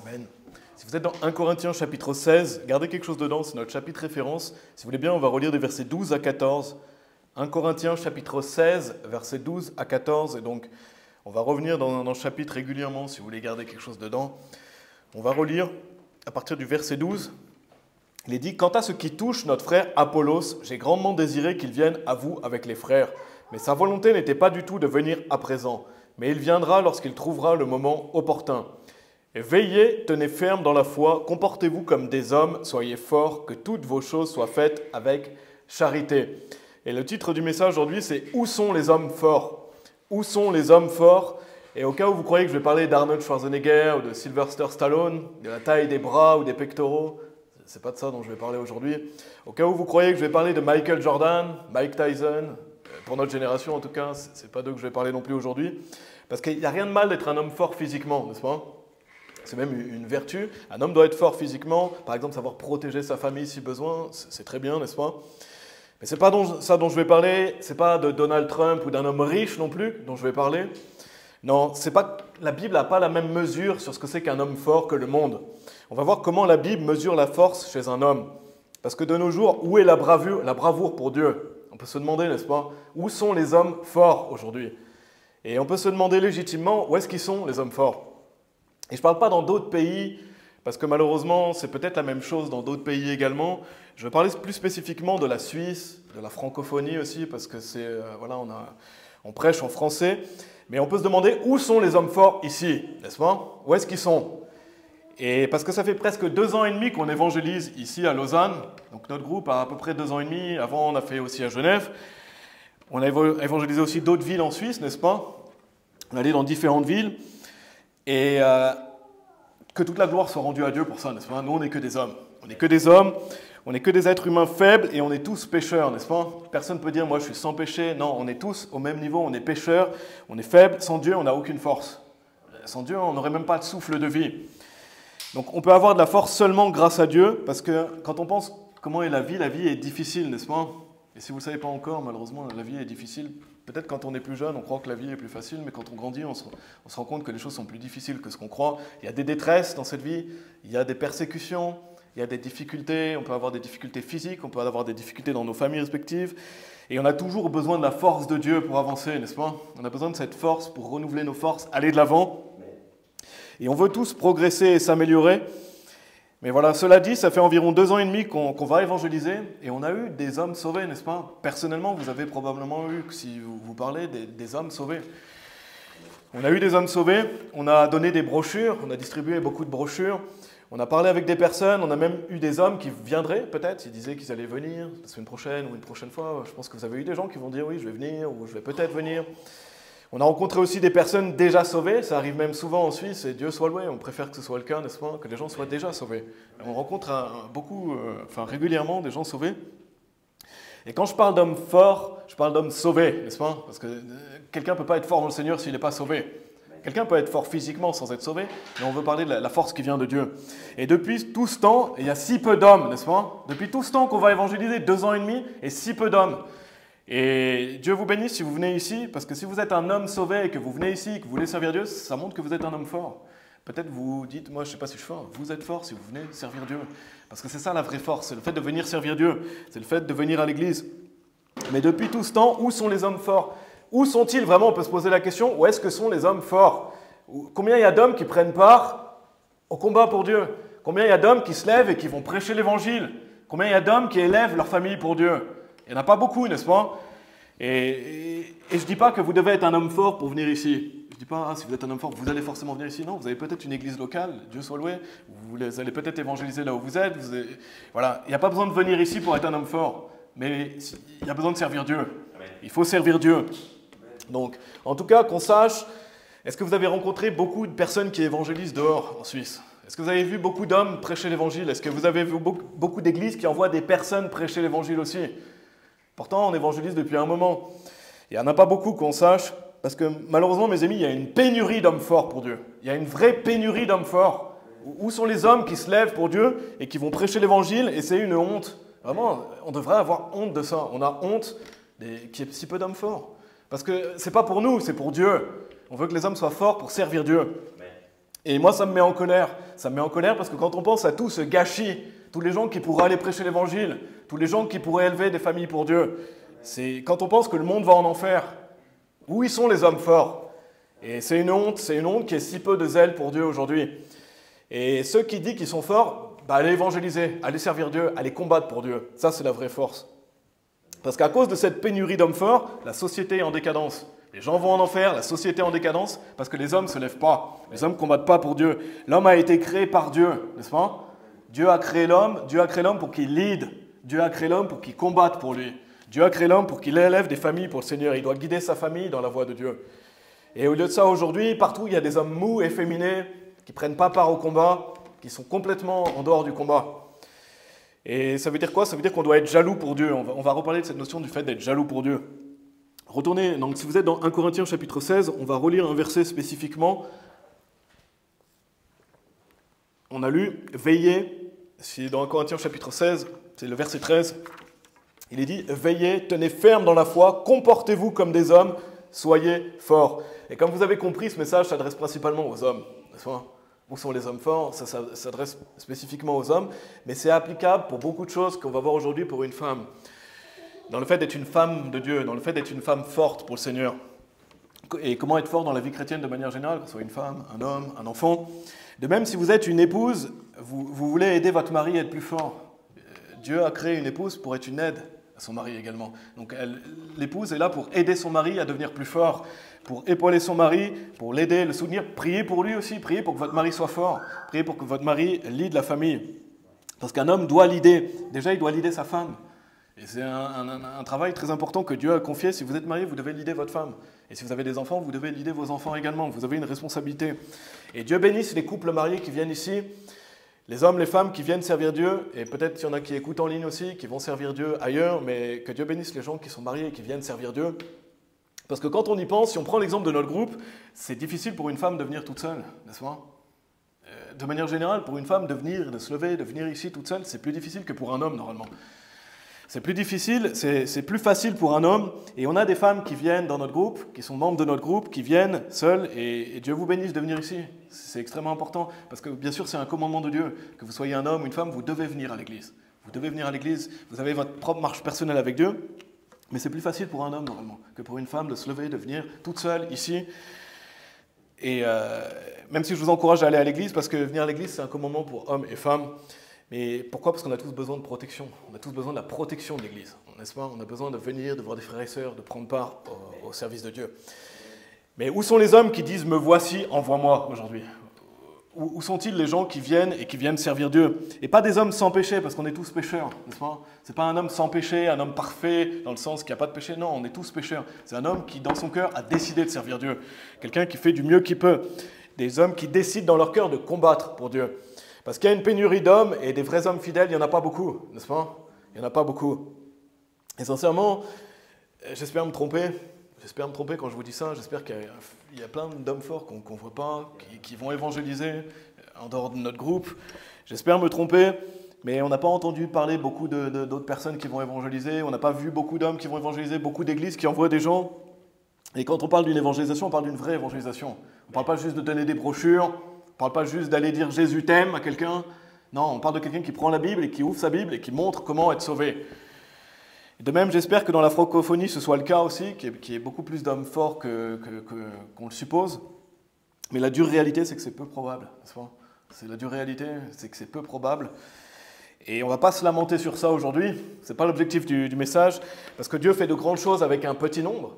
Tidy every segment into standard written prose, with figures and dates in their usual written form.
Amen. Si vous êtes dans 1 Corinthiens chapitre 16, gardez quelque chose dedans, c'est notre chapitre référence. Si vous voulez bien, on va relire des versets 12 à 14. 1 Corinthiens chapitre 16, versets 12 à 14. Et donc, on va revenir dans le chapitre régulièrement si vous voulez garder quelque chose dedans. On va relire à partir du verset 12. Il est dit « Quant à ce qui touche notre frère Apollos, j'ai grandement désiré qu'il vienne à vous avec les frères. Mais sa volonté n'était pas du tout de venir à présent. Mais il viendra lorsqu'il trouvera le moment opportun. Et veillez, tenez ferme dans la foi, comportez-vous comme des hommes, soyez forts, que toutes vos choses soient faites avec charité. » Et le titre du message aujourd'hui, c'est « Où sont les hommes forts ?» Où sont les hommes forts? Et au cas où vous croyez que je vais parler d'Arnold Schwarzenegger ou de Sylvester Stallone, de la taille des bras ou des pectoraux, c'est pas de ça dont je vais parler aujourd'hui. Au cas où vous croyez que je vais parler de Michael Jordan, Mike Tyson, pour notre génération en tout cas, c'est pas d'eux que je vais parler non plus aujourd'hui. Parce qu'il n'y a rien de mal d'être un homme fort physiquement, n'est-ce pas? C'est même une vertu. Un homme doit être fort physiquement, par exemple savoir protéger sa famille si besoin, c'est très bien, n'est-ce pas? Mais ce n'est pas ça dont je vais parler, ce n'est pas de Donald Trump ou d'un homme riche non plus dont je vais parler. Non, la Bible n'a pas la même mesure sur ce que c'est qu'un homme fort que le monde. On va voir comment la Bible mesure la force chez un homme. Parce que de nos jours, où est la bravoure pour Dieu? On peut se demander, n'est-ce pas? Où sont les hommes forts aujourd'hui? Et on peut se demander légitimement, où est-ce qu'ils sont les hommes forts? Et je ne parle pas dans d'autres pays, parce que malheureusement, c'est peut-être la même chose dans d'autres pays également. Je vais parler plus spécifiquement de la Suisse, de la francophonie aussi, parce que voilà, on prêche en français. Mais on peut se demander où sont les hommes forts ici, n'est-ce pas? Où est-ce qu'ils sont? Et parce que ça fait presque 2 ans et demi qu'on évangélise ici à Lausanne. Donc notre groupe a à peu près 2 ans et demi. Avant, on a fait aussi à Genève. On a évangélisé aussi d'autres villes en Suisse, n'est-ce pas? On est allé dans différentes villes. Et que toute la gloire soit rendue à Dieu pour ça, n'est-ce pas? Nous, on n'est que des hommes. On n'est que des hommes, on n'est que des êtres humains faibles et on est tous pécheurs, n'est-ce pas? Personne ne peut dire, moi, je suis sans péché. Non, on est tous au même niveau, on est pécheurs, on est faibles. Sans Dieu, on n'a aucune force. Sans Dieu, on n'aurait même pas de souffle de vie. Donc, on peut avoir de la force seulement grâce à Dieu, parce que quand on pense comment est la vie est difficile, n'est-ce pas? Et si vous ne le savez pas encore, malheureusement, la vie est difficile. Peut-être quand on est plus jeune, on croit que la vie est plus facile, mais quand on grandit, on se rend compte que les choses sont plus difficiles que ce qu'on croit. Il y a des détresses dans cette vie, il y a des persécutions, il y a des difficultés, on peut avoir des difficultés physiques, on peut avoir des difficultés dans nos familles respectives. Et on a toujours besoin de la force de Dieu pour avancer, n'est-ce pas? On a besoin de cette force pour renouveler nos forces, aller de l'avant. Et on veut tous progresser et s'améliorer. Mais voilà, cela dit, ça fait environ 2 ans et demi qu'on va évangéliser et on a eu des hommes sauvés, n'est-ce pas? Personnellement, vous avez probablement eu, si vous parlez, des hommes sauvés. On a eu des hommes sauvés, on a donné des brochures, on a distribué beaucoup de brochures, on a parlé avec des personnes, on a même eu des hommes qui viendraient peut-être, ils disaient qu'ils allaient venir la semaine prochaine ou une prochaine fois. Je pense que vous avez eu des gens qui vont dire oui, je vais venir ou je vais peut-être venir. On a rencontré aussi des personnes déjà sauvées, ça arrive même souvent en Suisse, et Dieu soit loué, on préfère que ce soit le cas, n'est-ce pas, que les gens soient déjà sauvés. On rencontre régulièrement des gens sauvés. Et quand je parle d'hommes forts, je parle d'hommes sauvés, n'est-ce pas? Parce que quelqu'un ne peut pas être fort dans le Seigneur s'il n'est pas sauvé. Quelqu'un peut être fort physiquement sans être sauvé, mais on veut parler de la force qui vient de Dieu. Et depuis tout ce temps, il y a si peu d'hommes, n'est-ce pas? Depuis tout ce temps qu'on va évangéliser, 2 ans et demi, et si peu d'hommes. Et Dieu vous bénisse si vous venez ici, parce que si vous êtes un homme sauvé et que vous venez ici, que vous voulez servir Dieu, ça montre que vous êtes un homme fort. Peut-être vous dites, moi je ne sais pas si je suis fort, vous êtes fort si vous venez servir Dieu. Parce que c'est ça la vraie force, c'est le fait de venir servir Dieu, c'est le fait de venir à l'église. Mais depuis tout ce temps, où sont les hommes forts? Où sont-ils vraiment? On peut se poser la question, où est-ce que sont les hommes forts? Combien il y a d'hommes qui prennent part au combat pour Dieu? Combien il y a d'hommes qui se lèvent et qui vont prêcher l'évangile? Combien il y a d'hommes qui élèvent leur famille pour Dieu? Il n'y en a pas beaucoup, n'est-ce pas? Et je ne dis pas que vous devez être un homme fort pour venir ici. Je ne dis pas, si vous êtes un homme fort, vous allez forcément venir ici. Non, vous avez peut-être une église locale, Dieu soit loué. Vous allez peut-être évangéliser là où vous êtes. Voilà, il n'y a pas besoin de venir ici pour être un homme fort. Mais il y a besoin de servir Dieu. Il faut servir Dieu. Donc, en tout cas, qu'on sache, est-ce que vous avez rencontré beaucoup de personnes qui évangélisent dehors en Suisse? Est-ce que vous avez vu beaucoup d'hommes prêcher l'évangile? Est-ce que vous avez vu beaucoup d'églises qui envoient des personnes prêcher l'évangile aussi? Pourtant, on évangélise depuis un moment. Il n'y en a pas beaucoup qu'on sache, parce que malheureusement, mes amis, il y a une pénurie d'hommes forts pour Dieu. Il y a une vraie pénurie d'hommes forts. Où sont les hommes qui se lèvent pour Dieu et qui vont prêcher l'évangile? Et c'est une honte. Vraiment, on devrait avoir honte de ça. On a honte qu'il y ait si peu d'hommes forts. Parce que ce n'est pas pour nous, c'est pour Dieu. On veut que les hommes soient forts pour servir Dieu. Et moi, ça me met en colère. Ça me met en colère parce que quand on pense à tout ce gâchis, tous les gens qui pourraient aller prêcher l'évangile, tous les gens qui pourraient élever des familles pour Dieu, c'est quand on pense que le monde va en enfer, où y sont les hommes forts? Et c'est une honte qu'il y ait si peu de zèle pour Dieu aujourd'hui. Et ceux qui disent qu'ils sont forts, allez évangéliser, allez servir Dieu, allez combattre pour Dieu. Ça, c'est la vraie force. Parce qu'à cause de cette pénurie d'hommes forts, la société est en décadence. Les gens vont en enfer, la société est en décadence, parce que les hommes ne se lèvent pas. Les hommes ne combattent pas pour Dieu. L'homme a été créé par Dieu, n'est-ce pas? Dieu a créé l'homme pour qu'il lead. Dieu a créé l'homme pour qu'il combatte pour lui. Dieu a créé l'homme pour qu'il élève des familles pour le Seigneur. Il doit guider sa famille dans la voie de Dieu. Et au lieu de ça, aujourd'hui, partout, il y a des hommes mous, efféminés, qui ne prennent pas part au combat, qui sont complètement en dehors du combat. Et ça veut dire quoi? Ça veut dire qu'on doit être jaloux pour Dieu. On va reparler de cette notion du fait d'être jaloux pour Dieu. Retournez, donc si vous êtes dans 1 Corinthiens chapitre 16, on va relire un verset spécifiquement. On a lu « Veillez », c'est dans 1 Corinthiens chapitre 16, c'est le verset 13. Il est dit « Veillez, tenez ferme dans la foi, comportez-vous comme des hommes, soyez forts ». Et comme vous avez compris, ce message s'adresse principalement aux hommes, n'est-ce pas? Où sont les hommes forts? Ça s'adresse spécifiquement aux hommes, mais c'est applicable pour beaucoup de choses qu'on va voir aujourd'hui pour une femme. Dans le fait d'être une femme de Dieu, dans le fait d'être une femme forte pour le Seigneur. Et comment être fort dans la vie chrétienne de manière générale, que ce soit une femme, un homme, un enfant. De même, si vous êtes une épouse, vous voulez aider votre mari à être plus fort. Dieu a créé une épouse pour être une aide à son mari également. Donc l'épouse est là pour aider son mari à devenir plus fort, pour épauler son mari, pour l'aider, le soutenir. Priez pour lui aussi, priez pour que votre mari soit fort, priez pour que votre mari lead la famille. Parce qu'un homme doit leader. Déjà, il doit leader sa femme. Et c'est un travail très important que Dieu a confié. Si vous êtes marié, vous devez leader votre femme. Et si vous avez des enfants, vous devez leader vos enfants également. Vous avez une responsabilité. Et Dieu bénisse les couples mariés qui viennent ici, les hommes, les femmes qui viennent servir Dieu. Et peut-être qu'il y en a qui écoutent en ligne aussi, qui vont servir Dieu ailleurs. Mais que Dieu bénisse les gens qui sont mariés et qui viennent servir Dieu. Parce que quand on y pense, si on prend l'exemple de notre groupe, c'est difficile pour une femme de venir toute seule, n'est-ce pas? De manière générale, pour une femme de se lever, de venir ici toute seule, c'est plus difficile que pour un homme normalement. C'est plus difficile, c'est plus facile pour un homme. Et on a des femmes qui viennent dans notre groupe, qui sont membres de notre groupe, qui viennent seules. Et Dieu vous bénisse de venir ici. C'est extrêmement important. Parce que bien sûr, c'est un commandement de Dieu. Que vous soyez un homme ou une femme, vous devez venir à l'église. Vous devez venir à l'église. Vous avez votre propre marche personnelle avec Dieu. Mais c'est plus facile pour un homme, normalement, que pour une femme de se lever, de venir toute seule ici. Et même si je vous encourage à aller à l'église, parce que venir à l'église, c'est un commandement pour hommes et femmes. Mais pourquoi? Parce qu'on a tous besoin de protection. On a tous besoin de la protection de l'église, n'est-ce pas? On a besoin de venir, de voir des frères et sœurs, de prendre part au service de Dieu. Mais où sont les hommes qui disent « Me voici, envoie-moi » aujourd'hui? Où sont-ils les gens qui viennent servir Dieu? Et pas des hommes sans péché, parce qu'on est tous pécheurs, n'est-ce pas? C'est pas un homme sans péché, un homme parfait, dans le sens qu'il n'y a pas de péché. Non, on est tous pécheurs. C'est un homme qui, dans son cœur, a décidé de servir Dieu. Quelqu'un qui fait du mieux qu'il peut. Des hommes qui décident dans leur cœur de combattre pour Dieu. Parce qu'il y a une pénurie d'hommes, et des vrais hommes fidèles, il n'y en a pas beaucoup, n'est-ce pas? Il n'y en a pas beaucoup. Et sincèrement, j'espère me tromper. J'espère me tromper quand je vous dis ça. J'espère qu'il y a plein d'hommes forts qu'on ne voit pas, qui vont évangéliser en dehors de notre groupe. J'espère me tromper, mais on n'a pas entendu parler beaucoup d'autres personnes qui vont évangéliser. On n'a pas vu beaucoup d'hommes qui vont évangéliser, beaucoup d'églises qui envoient des gens. Et quand on parle d'une évangélisation, on parle d'une vraie évangélisation. On ne parle pas juste de donner des brochures, on ne parle pas juste d'aller dire « Jésus t'aime » à quelqu'un. Non, on parle de quelqu'un qui prend la Bible et qui ouvre sa Bible et qui montre comment être sauvé. De même, j'espère que dans la francophonie, ce soit le cas aussi, qu'il y ait beaucoup plus d'hommes forts qu'on le suppose. Mais la dure réalité, c'est que c'est peu probable. C'est la dure réalité, c'est que c'est peu probable. Et on ne va pas se lamenter sur ça aujourd'hui. Ce n'est pas l'objectif du message, parce que Dieu fait de grandes choses avec un petit nombre.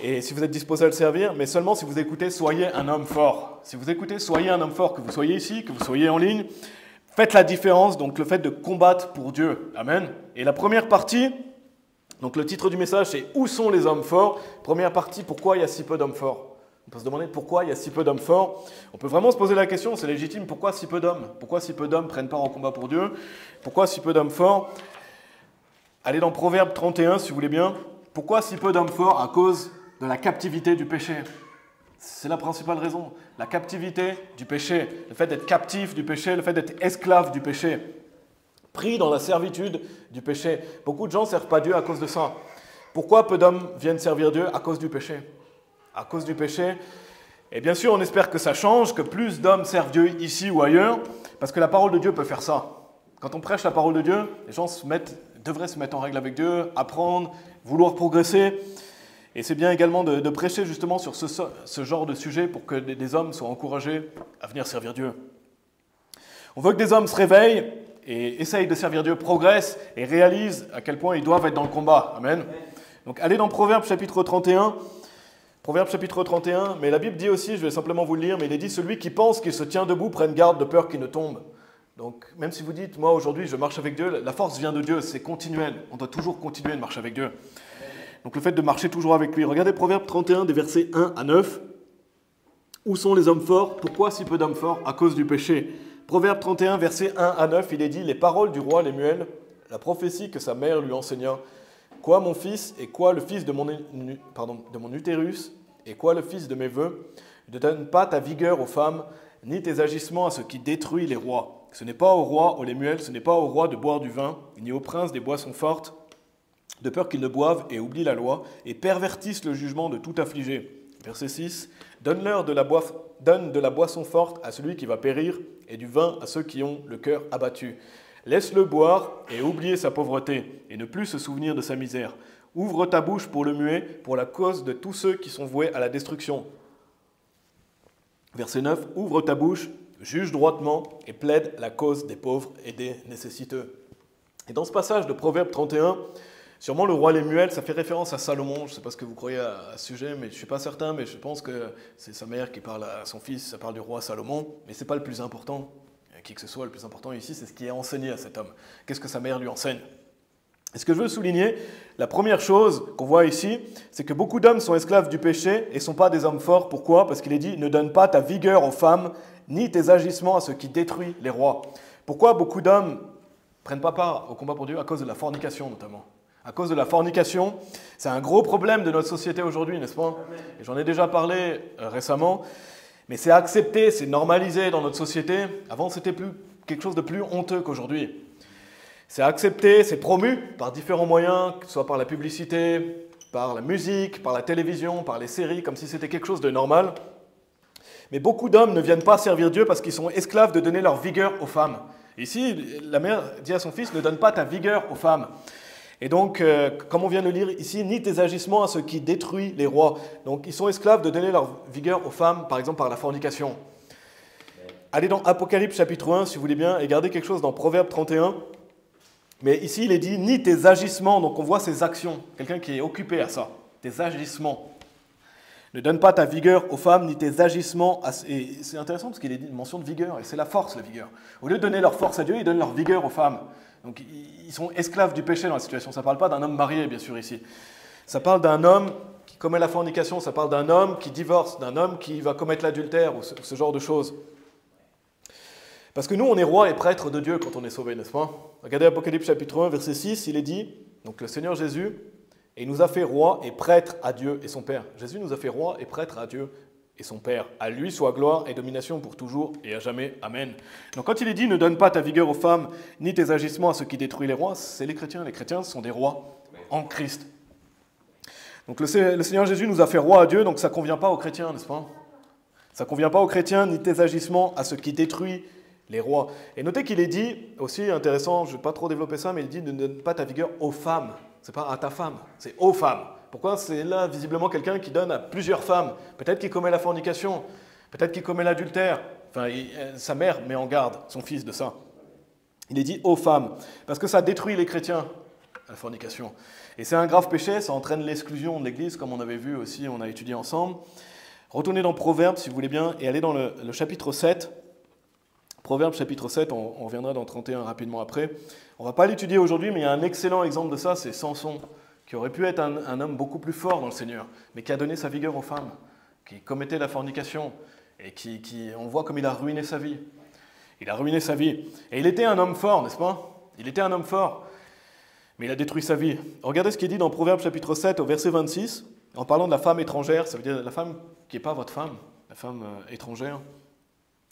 Et si vous êtes disposé à le servir, mais seulement si vous écoutez, soyez un homme fort. Si vous écoutez, soyez un homme fort, que vous soyez ici, que vous soyez en ligne. Faites la différence, donc le fait de combattre pour Dieu. Amen. Et la première partie, donc le titre du message, c'est « Où sont les hommes forts ?» Première partie, pourquoi il y a si peu d'hommes forts? On peut se demander pourquoi il y a si peu d'hommes forts. On peut vraiment se poser la question, c'est légitime, pourquoi si peu d'hommes? Pourquoi si peu d'hommes prennent part au combat pour Dieu? Pourquoi si peu d'hommes forts? Allez dans Proverbe 31, si vous voulez bien. Pourquoi si peu d'hommes forts? À cause de la captivité du péché. C'est la principale raison. La captivité du péché, le fait d'être captif du péché, le fait d'être esclave du péché, pris dans la servitude du péché. Beaucoup de gens ne servent pas Dieu à cause de ça. Pourquoi peu d'hommes viennent servir Dieu? À cause du péché. À cause du péché. Et bien sûr, on espère que ça change, que plus d'hommes servent Dieu ici ou ailleurs, parce que la parole de Dieu peut faire ça. Quand on prêche la parole de Dieu, les gens devraient se mettre en règle avec Dieu, apprendre, vouloir progresser. Et c'est bien également de prêcher justement sur ce genre de sujet pour que des hommes soient encouragés à venir servir Dieu. On veut que des hommes se réveillent et essayent de servir Dieu, progressent et réalisent à quel point ils doivent être dans le combat. Amen. Donc allez dans Proverbes chapitre 31. Proverbes chapitre 31, mais la Bible dit aussi, je vais simplement vous le lire, mais il est dit « Celui qui pense qu'il se tient debout prenne garde de peur qu'il ne tombe ». Donc même si vous dites « Moi aujourd'hui je marche avec Dieu », la force vient de Dieu, c'est continuel. On doit toujours continuer de marcher avec Dieu. Donc le fait de marcher toujours avec lui. Regardez Proverbes 31, des versets 1 à 9. Où sont les hommes forts? Pourquoi si peu d'hommes forts? À cause du péché. Proverbe 31, versets 1 à 9, il est dit « Les paroles du roi Lemuel, la prophétie que sa mère lui enseigna. Quoi mon fils, et quoi le fils de mon utérus, et quoi le fils de mes vœux? Ne donne pas ta vigueur aux femmes, ni tes agissements à ce qui détruit les rois. Ce n'est pas au roi, au Lemuel, ce n'est pas au roi de boire du vin, ni au prince des boissons fortes, de peur qu'ils ne boivent et oublient la loi, et pervertissent le jugement de tout affligé. » Verset 6. « Donne de la boisson forte à celui qui va périr, et du vin à ceux qui ont le cœur abattu. Laisse-le boire et oublier sa pauvreté, et ne plus se souvenir de sa misère. Ouvre ta bouche pour le muet, pour la cause de tous ceux qui sont voués à la destruction. » Verset 9. « Ouvre ta bouche, juge droitement, et plaide la cause des pauvres et des nécessiteux. » Et dans ce passage de Proverbe 31, sûrement le roi Lemuel, ça fait référence à Salomon. Je ne sais pas ce que vous croyez à ce sujet, mais je ne suis pas certain, mais je pense que c'est sa mère qui parle à son fils, ça parle du roi Salomon, mais ce n'est pas le plus important. Qui que ce soit, le plus important ici, c'est ce qui est enseigné à cet homme. Qu'est-ce que sa mère lui enseigne? Et ce que je veux souligner, la première chose qu'on voit ici, c'est que beaucoup d'hommes sont esclaves du péché et ne sont pas des hommes forts. Pourquoi? Parce qu'il est dit « Ne donne pas ta vigueur aux femmes, ni tes agissements à ce qui détruit les rois. » Pourquoi beaucoup d'hommes ne prennent pas part au combat pour Dieu? À cause de la fornication notamment. À cause de la fornication, c'est un gros problème de notre société aujourd'hui, n'est-ce pas? Et j'en ai déjà parlé récemment. Mais c'est accepté, c'est normalisé dans notre société. Avant, c'était quelque chose de plus honteux qu'aujourd'hui. C'est accepté, c'est promu par différents moyens, que ce soit par la publicité, par la musique, par la télévision, par les séries, comme si c'était quelque chose de normal. Mais beaucoup d'hommes ne viennent pas servir Dieu parce qu'ils sont esclaves de donner leur vigueur aux femmes. Ici, la mère dit à son fils, ne donne pas ta vigueur aux femmes. Et donc, comme on vient de le lire ici, ni tes agissements à ce qui détruit les rois. Donc, ils sont esclaves de donner leur vigueur aux femmes, par exemple par la fornication. Allez dans Apocalypse chapitre 1, si vous voulez bien, et gardez quelque chose dans Proverbe 31. Mais ici, il est dit, ni tes agissements, donc on voit ses actions. Quelqu'un qui est occupé à ça, tes agissements. Ne donne pas ta vigueur aux femmes, ni tes agissements. Et c'est intéressant parce qu'il est dit une mention de vigueur, et c'est la force, la vigueur. Au lieu de donner leur force à Dieu, ils donnent leur vigueur aux femmes. Donc ils sont esclaves du péché dans la situation. Ça ne parle pas d'un homme marié, bien sûr, ici. Ça parle d'un homme qui commet la fornication, ça parle d'un homme qui divorce, d'un homme qui va commettre l'adultère, ou ce genre de choses. Parce que nous, on est rois et prêtres de Dieu quand on est sauvé, n'est-ce pas? Regardez Apocalypse chapitre 1, verset 6, il est dit, donc le Seigneur Jésus, et il nous a fait rois et prêtres à Dieu et son Père. Jésus nous a fait rois et prêtres à Dieu et son Père. À lui soit gloire et domination pour toujours et à jamais. Amen. Donc quand il est dit « Ne donne pas ta vigueur aux femmes, ni tes agissements à ce qui détruit les rois », c'est les chrétiens. Les chrétiens sont des rois en Christ. Donc le Seigneur Jésus nous a fait rois à Dieu, donc ça ne convient pas aux chrétiens, n'est-ce pas? Ça ne convient pas aux chrétiens, ni tes agissements à ce qui détruit les rois. Et notez qu'il est dit, aussi intéressant, je ne vais pas trop développer ça, mais il dit « Ne donne pas ta vigueur aux femmes ». Ce n'est pas à ta femme, c'est aux femmes. Pourquoi? C'est là, visiblement, quelqu'un qui donne à plusieurs femmes. Peut-être qu'il commet la fornication, peut-être qu'il commet l'adultère. Enfin, sa mère met en garde son fils de ça. Il est dit aux femmes, parce que ça détruit les chrétiens, la fornication. Et c'est un grave péché, ça entraîne l'exclusion de l'Église, comme on avait vu aussi, on a étudié ensemble. Retournez dans Proverbes, si vous voulez bien, et allez dans le chapitre 7. Proverbes chapitre 7, on reviendra dans 31 rapidement après. On ne va pas l'étudier aujourd'hui, mais il y a un excellent exemple de ça, c'est Samson, qui aurait pu être un homme beaucoup plus fort dans le Seigneur, mais qui a donné sa vigueur aux femmes, qui commettait la fornication, et on voit comme il a ruiné sa vie. Il a ruiné sa vie. Et il était un homme fort, n'est-ce pas? Il était un homme fort, mais il a détruit sa vie. Regardez ce qu'il dit dans Proverbes chapitre 7, au verset 26, en parlant de la femme étrangère, ça veut dire la femme qui n'est pas votre femme, la femme étrangère.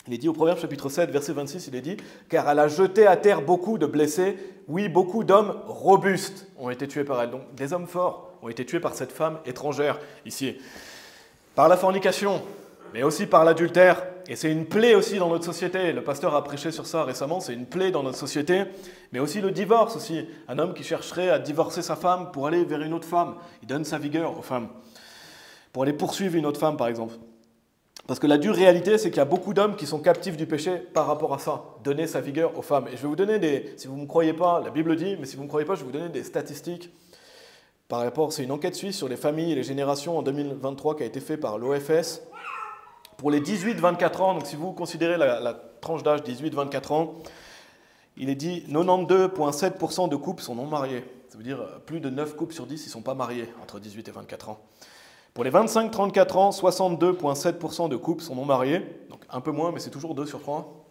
Il est dit au Proverbe chapitre 7, verset 26, il est dit « Car elle a jeté à terre beaucoup de blessés, oui, beaucoup d'hommes robustes ont été tués par elle. » Donc des hommes forts ont été tués par cette femme étrangère, ici. Par la fornication, mais aussi par l'adultère. Et c'est une plaie aussi dans notre société. Le pasteur a prêché sur ça récemment, c'est une plaie dans notre société. Mais aussi le divorce aussi. Un homme qui chercherait à divorcer sa femme pour aller vers une autre femme. Il donne sa vigueur aux femmes. Pour aller poursuivre une autre femme, par exemple. Parce que la dure réalité, c'est qu'il y a beaucoup d'hommes qui sont captifs du péché par rapport à ça. Donner sa vigueur aux femmes. Et je vais vous donner des... Si vous ne me croyez pas, la Bible dit, mais si vous ne me croyez pas, je vais vous donner des statistiques. Par rapport, c'est une enquête suisse sur les familles et les générations en 2023 qui a été faite par l'OFS. Pour les 18-24 ans, donc si vous considérez la tranche d'âge 18-24 ans, il est dit 92,7% de couples sont non mariés. Ça veut dire plus de 9 couples sur 10 ils ne sont pas mariés entre 18 et 24 ans. Pour les 25-34 ans, 62,7% de couples sont non mariés, donc un peu moins, mais c'est toujours 2 sur 3.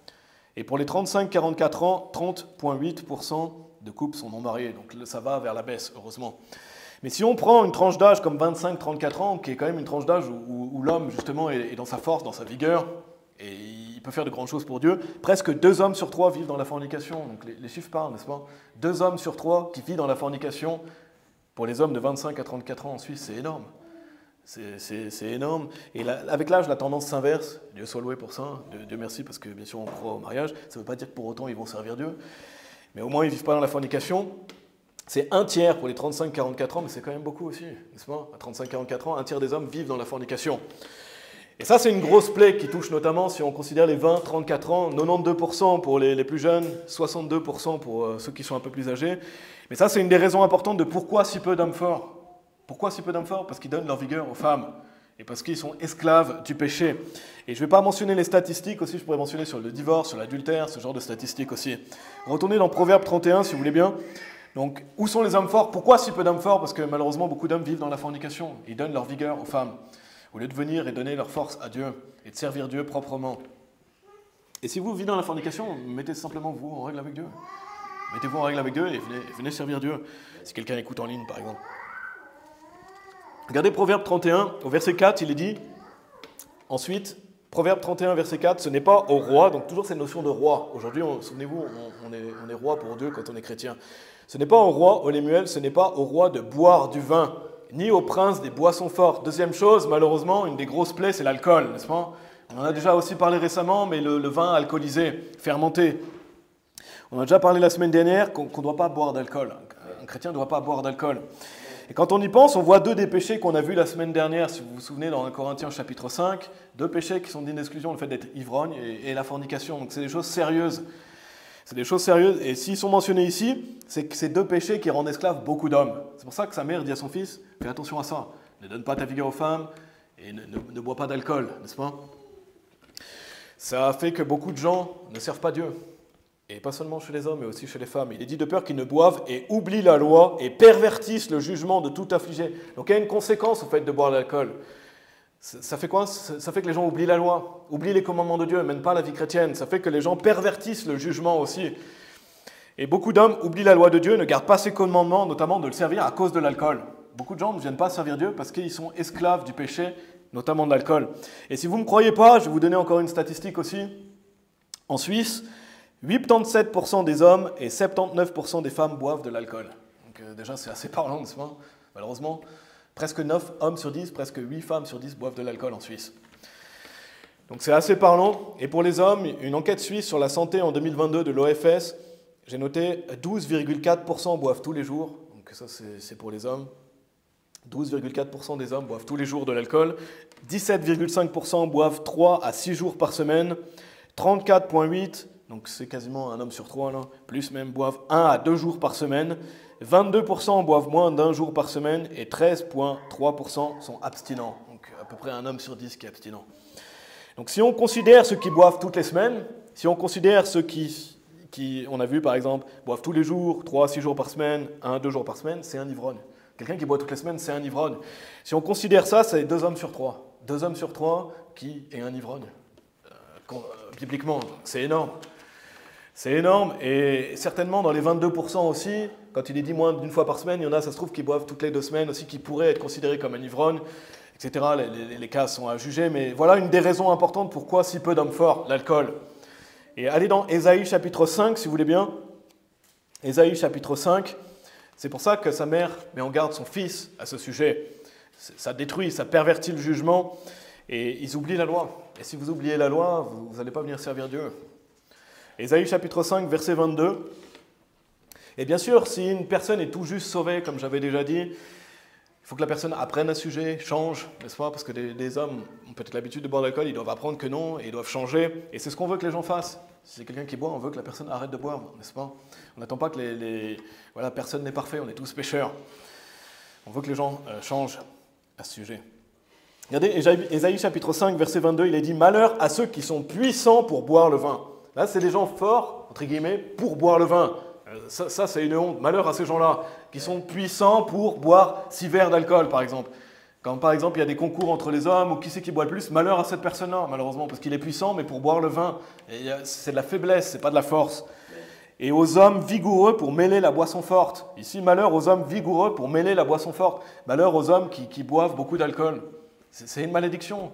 Et pour les 35-44 ans, 30,8% de couples sont non mariés, donc ça va vers la baisse, heureusement. Mais si on prend une tranche d'âge comme 25-34 ans, qui est quand même une tranche d'âge où l'homme, justement, est dans sa force, dans sa vigueur, et il peut faire de grandes choses pour Dieu, presque 2 hommes sur 3 vivent dans la fornication. Donc les chiffres parlent, n'est-ce pas? 2 hommes sur 3 qui vivent dans la fornication. Pour les hommes de 25 à 34 ans en Suisse, c'est énorme. C'est énorme. Et là, avec l'âge, la tendance s'inverse. Dieu soit loué pour ça. Dieu merci, parce que bien sûr, on croit au mariage. Ça ne veut pas dire que pour autant, ils vont servir Dieu. Mais au moins, ils ne vivent pas dans la fornication. C'est 1/3 pour les 35-44 ans, mais c'est quand même beaucoup aussi, n'est-ce pas? À 35-44 ans, 1/3 des hommes vivent dans la fornication. Et ça, c'est une grosse plaie qui touche notamment, si on considère les 20-34 ans, 92% pour les plus jeunes, 62% pour ceux qui sont un peu plus âgés. Mais ça, c'est une des raisons importantes de pourquoi si peu d'hommes forts. Pourquoi si peu d'hommes forts? Parce qu'ils donnent leur vigueur aux femmes. Et parce qu'ils sont esclaves du péché. Et je ne vais pas mentionner les statistiques aussi, je pourrais mentionner sur le divorce, sur l'adultère, ce genre de statistiques aussi. Retournez dans Proverbe 31, si vous voulez bien. Donc, où sont les hommes forts? Pourquoi si peu d'hommes forts? Parce que malheureusement, beaucoup d'hommes vivent dans la fornication. Ils donnent leur vigueur aux femmes, au lieu de venir et donner leur force à Dieu, et de servir Dieu proprement. Et si vous vivez dans la fornication, mettez simplement vous en règle avec Dieu. Mettez-vous en règle avec Dieu et venez servir Dieu. Si quelqu'un écoute en ligne, par exemple. Regardez Proverbe 31, au verset 4, il est dit, ensuite, Proverbe 31, verset 4, ce n'est pas au roi, donc toujours cette notion de roi. Aujourd'hui, souvenez-vous, on est roi pour Dieu quand on est chrétien. Ce n'est pas au roi, au Lémuel, ce n'est pas au roi de boire du vin, ni au prince des boissons fortes. Deuxième chose, malheureusement, une des grosses plaies, c'est l'alcool, n'est-ce pas? On en a déjà aussi parlé récemment, mais le vin alcoolisé, fermenté. On a déjà parlé la semaine dernière qu'on ne doit pas boire d'alcool. Un chrétien ne doit pas boire d'alcool. Et quand on y pense, on voit 2 des péchés qu'on a vus la semaine dernière, si vous vous souvenez, dans 1 Corinthiens chapitre 5, 2 péchés qui sont dignes d'exclusion, le fait d'être ivrogne et la fornication. Donc c'est des choses sérieuses. C'est des choses sérieuses. Et s'ils sont mentionnés ici, c'est que c'est 2 péchés qui rendent esclaves beaucoup d'hommes. C'est pour ça que sa mère dit à son fils, fais attention à ça. Ne donne pas ta vigueur aux femmes et ne bois pas d'alcool, n'est-ce pas? Ça a fait que beaucoup de gens ne servent pas Dieu. Et pas seulement chez les hommes, mais aussi chez les femmes. Il est dit de peur qu'ils ne boivent et oublient la loi et pervertissent le jugement de tout affligé. Donc il y a une conséquence au fait de boire de l'alcool. Ça fait quoi? Ça fait que les gens oublient la loi, oublient les commandements de Dieu, ne mènent pas la vie chrétienne. Ça fait que les gens pervertissent le jugement aussi. Et beaucoup d'hommes oublient la loi de Dieu, ne gardent pas ses commandements, notamment de le servir à cause de l'alcool. Beaucoup de gens ne viennent pas servir Dieu parce qu'ils sont esclaves du péché, notamment de l'alcool. Et si vous ne me croyez pas, je vais vous donner encore une statistique aussi. En Suisse, 87% des hommes et 79% des femmes boivent de l'alcool. Donc déjà, c'est assez parlant, n'est-ce pas? Malheureusement, presque 9 hommes sur 10, presque 8 femmes sur 10 boivent de l'alcool en Suisse. Donc c'est assez parlant. Et pour les hommes, une enquête suisse sur la santé en 2022 de l'OFS, j'ai noté 12,4% boivent tous les jours. Donc ça, c'est pour les hommes. 12,4% des hommes boivent tous les jours de l'alcool. 17,5% boivent 3 à 6 jours par semaine. 34,8%. Donc c'est quasiment un homme sur 3, là, plus même, boivent 1 à 2 jours par semaine. 22% boivent moins d'1 jour par semaine et 13,3% sont abstinents. Donc à peu près un homme sur 10 qui est abstinent. Donc si on considère ceux qui boivent toutes les semaines, si on considère ceux qui on a vu par exemple, boivent tous les jours, 3 à 6 jours par semaine, 1 à 2 jours par semaine, c'est un ivrogne. Quelqu'un qui boit toutes les semaines, c'est un ivrogne. Si on considère ça, c'est 2 hommes sur 3. 2 hommes sur 3 qui est un ivrogne. Bibliquement, c'est énorme. C'est énorme, et certainement dans les 22% aussi, quand il est dit moins d'une fois par semaine, il y en a, ça se trouve, qui boivent toutes les 2 semaines aussi, qui pourraient être considérés comme un ivrogne, etc. Les cas sont à juger, mais voilà une des raisons importantes pourquoi si peu d'hommes forts, l'alcool. Et allez dans Ésaïe chapitre 5, si vous voulez bien. Ésaïe chapitre 5, c'est pour ça que sa mère met en garde son fils à ce sujet. Ça détruit, ça pervertit le jugement. Et ils oublient la loi. Et si vous oubliez la loi, vous n'allez pas venir servir Dieu. Ésaïe chapitre 5, verset 22. Et bien sûr, si une personne est tout juste sauvée, comme j'avais déjà dit, il faut que la personne apprenne à ce sujet, change, n'est-ce pas? Parce que des hommes ont peut-être l'habitude de boire de l'alcool, ils doivent apprendre que non, et ils doivent changer. Et c'est ce qu'on veut que les gens fassent. Si c'est quelqu'un qui boit, on veut que la personne arrête de boire, n'est-ce pas? On n'attend pas que voilà, personne n'est parfait, on est tous pécheurs. On veut que les gens changent à ce sujet. Regardez, Ésaïe chapitre 5, verset 22, il est dit « Malheur à ceux qui sont puissants pour boire le vin ». Là, c'est des gens forts, entre guillemets, pour boire le vin. Ça, c'est une honte. Malheur à ces gens-là, qui sont puissants pour boire 6 verres d'alcool, par exemple. Quand, par exemple, il y a des concours entre les hommes, ou qui c'est qui boit le plus, malheur à cette personne-là, malheureusement, parce qu'il est puissant, mais pour boire le vin, c'est de la faiblesse, c'est pas de la force. Et aux hommes vigoureux pour mêler la boisson forte. Ici, malheur aux hommes vigoureux pour mêler la boisson forte. Malheur aux hommes qui boivent beaucoup d'alcool. C'est une malédiction.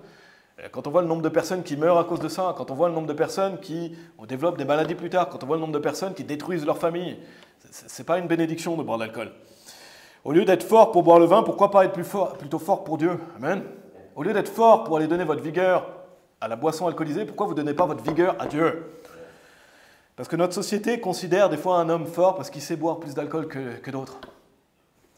Quand on voit le nombre de personnes qui meurent à cause de ça, quand on voit le nombre de personnes qui développent des maladies plus tard, quand on voit le nombre de personnes qui détruisent leur famille, ce n'est pas une bénédiction de boire de l'alcool. Au lieu d'être fort pour boire le vin, pourquoi pas être plutôt fort pour Dieu? Amen. Au lieu d'être fort pour aller donner votre vigueur à la boisson alcoolisée, pourquoi vous ne donnez pas votre vigueur à Dieu? Parce que notre société considère des fois un homme fort parce qu'il sait boire plus d'alcool que d'autres.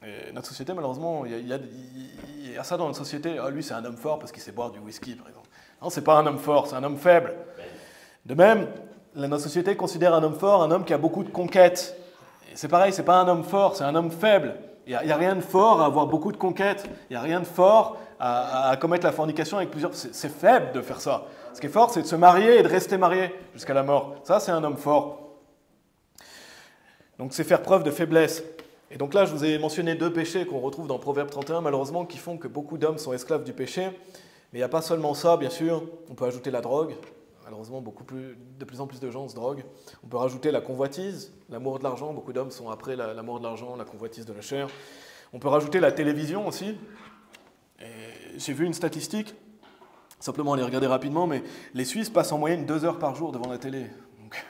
Et notre société, malheureusement, il y a ça dans notre société. Ah, lui, c'est un homme fort parce qu'il sait boire du whisky, par exemple. Non, ce n'est pas un homme fort, c'est un homme faible. De même, notre société considère un homme fort un homme qui a beaucoup de conquêtes. C'est pareil, ce n'est pas un homme fort, c'est un homme faible. Il n'y a rien de fort à avoir beaucoup de conquêtes. Il n'y a rien de fort à commettre la fornication avec plusieurs... C'est faible de faire ça. Ce qui est fort, c'est de se marier et de rester marié jusqu'à la mort. Ça, c'est un homme fort. Donc, c'est faire preuve de faiblesse. Et donc là, je vous ai mentionné 2 péchés qu'on retrouve dans Proverbe 31, malheureusement, qui font que beaucoup d'hommes sont esclaves du péché. Mais il n'y a pas seulement ça, bien sûr. On peut ajouter la drogue. Malheureusement, de plus en plus de gens se droguent. On peut rajouter la convoitise, l'amour de l'argent. Beaucoup d'hommes sont après l'amour de l'argent, la convoitise de la chair. On peut rajouter la télévision aussi. J'ai vu une statistique, simplement aller regarder rapidement, mais les Suisses passent en moyenne 2 heures par jour devant la télé. Donc,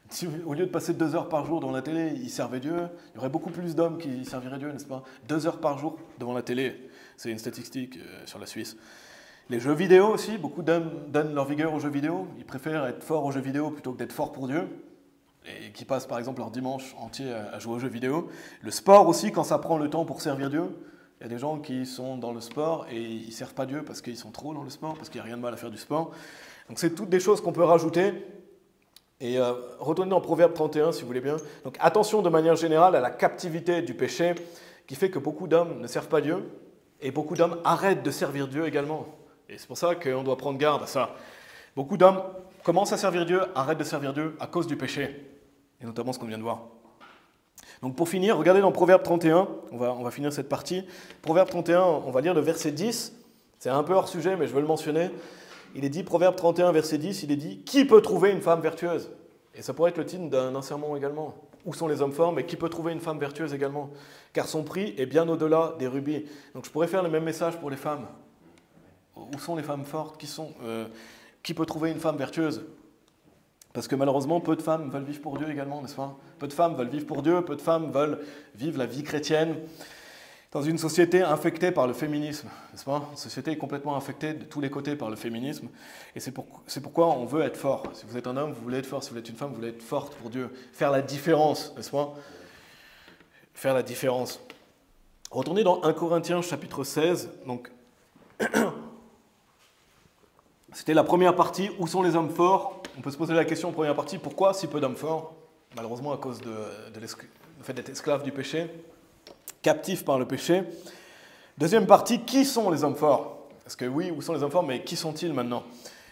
si, au lieu de passer 2 heures par jour devant la télé, ils servaient Dieu, il y aurait beaucoup plus d'hommes qui serviraient Dieu, n'est-ce pas? 2 heures par jour devant la télé, c'est une statistique sur la Suisse. Les jeux vidéo aussi, beaucoup d'hommes donnent leur vigueur aux jeux vidéo. Ils préfèrent être forts aux jeux vidéo plutôt que d'être forts pour Dieu. Et qui passent par exemple leur dimanche entier à jouer aux jeux vidéo. Le sport aussi, quand ça prend le temps pour servir Dieu. Il y a des gens qui sont dans le sport et ils ne servent pas Dieu parce qu'ils sont trop dans le sport, parce qu'il n'y a rien de mal à faire du sport. Donc c'est toutes des choses qu'on peut rajouter. Et retournez dans Proverbe 31 si vous voulez bien. Donc attention de manière générale à la captivité du péché qui fait que beaucoup d'hommes ne servent pas Dieu et beaucoup d'hommes arrêtent de servir Dieu également. Et c'est pour ça qu'on doit prendre garde à ça. Beaucoup d'hommes commencent à servir Dieu, arrêtent de servir Dieu à cause du péché. Et notamment ce qu'on vient de voir. Donc pour finir, regardez dans Proverbe 31, on va finir cette partie. Proverbe 31, on va lire le verset 10. C'est un peu hors sujet, mais je veux le mentionner. Il est dit, Proverbe 31, verset 10, il est dit « Qui peut trouver une femme vertueuse ?» Et ça pourrait être le titre d'un sermon également. Où sont les hommes forts, mais qui peut trouver une femme vertueuse également? Car son prix est bien au-delà des rubis. Donc je pourrais faire le même message pour les femmes. Où sont les femmes fortes? Qui peut trouver une femme vertueuse? Parce que malheureusement, peu de femmes veulent vivre pour Dieu également, n'est-ce pas? Peu de femmes veulent vivre pour Dieu, peu de femmes veulent vivre la vie chrétienne dans une société infectée par le féminisme, n'est-ce pas? Une société complètement infectée de tous les côtés par le féminisme. Et c'est pourquoi on veut être fort. Si vous êtes un homme, vous voulez être fort. Si vous êtes une femme, vous voulez être forte pour Dieu. Faire la différence, n'est-ce pas? Faire la différence. Retournez dans 1 Corinthiens chapitre 16. Donc, c'était la première partie, où sont les hommes forts? On peut se poser la question en première partie, pourquoi si peu d'hommes forts? Malheureusement à cause du fait d'être esclave du péché, captif par le péché. Deuxième partie, qui sont les hommes forts? Parce que oui, où sont les hommes forts, mais qui sont-ils maintenant?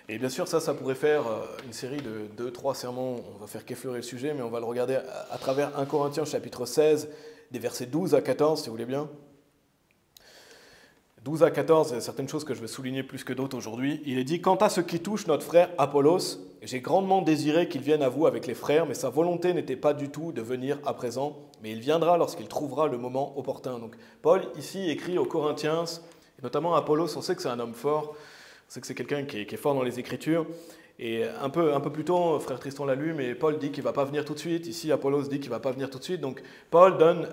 Et bien sûr, ça pourrait faire une série de 2-3 sermons, on va faire qu'effleurer le sujet, mais on va le regarder à travers 1 Corinthiens chapitre 16, des versets 12 à 14, si vous voulez bien. 12 à 14, il y a certaines choses que je vais souligner plus que d'autres aujourd'hui. Il est dit « Quant à ce qui touche notre frère Apollos, j'ai grandement désiré qu'il vienne à vous avec les frères, mais sa volonté n'était pas du tout de venir à présent, mais il viendra lorsqu'il trouvera le moment opportun. » Donc Paul, ici, écrit aux Corinthiens, et notamment Apollos, on sait que c'est un homme fort, on sait que c'est quelqu'un qui est fort dans les Écritures, et un peu plus tôt, frère Tristan l'a lu, mais Paul dit qu'il ne va pas venir tout de suite, ici Apollos dit qu'il ne va pas venir tout de suite, donc Paul donne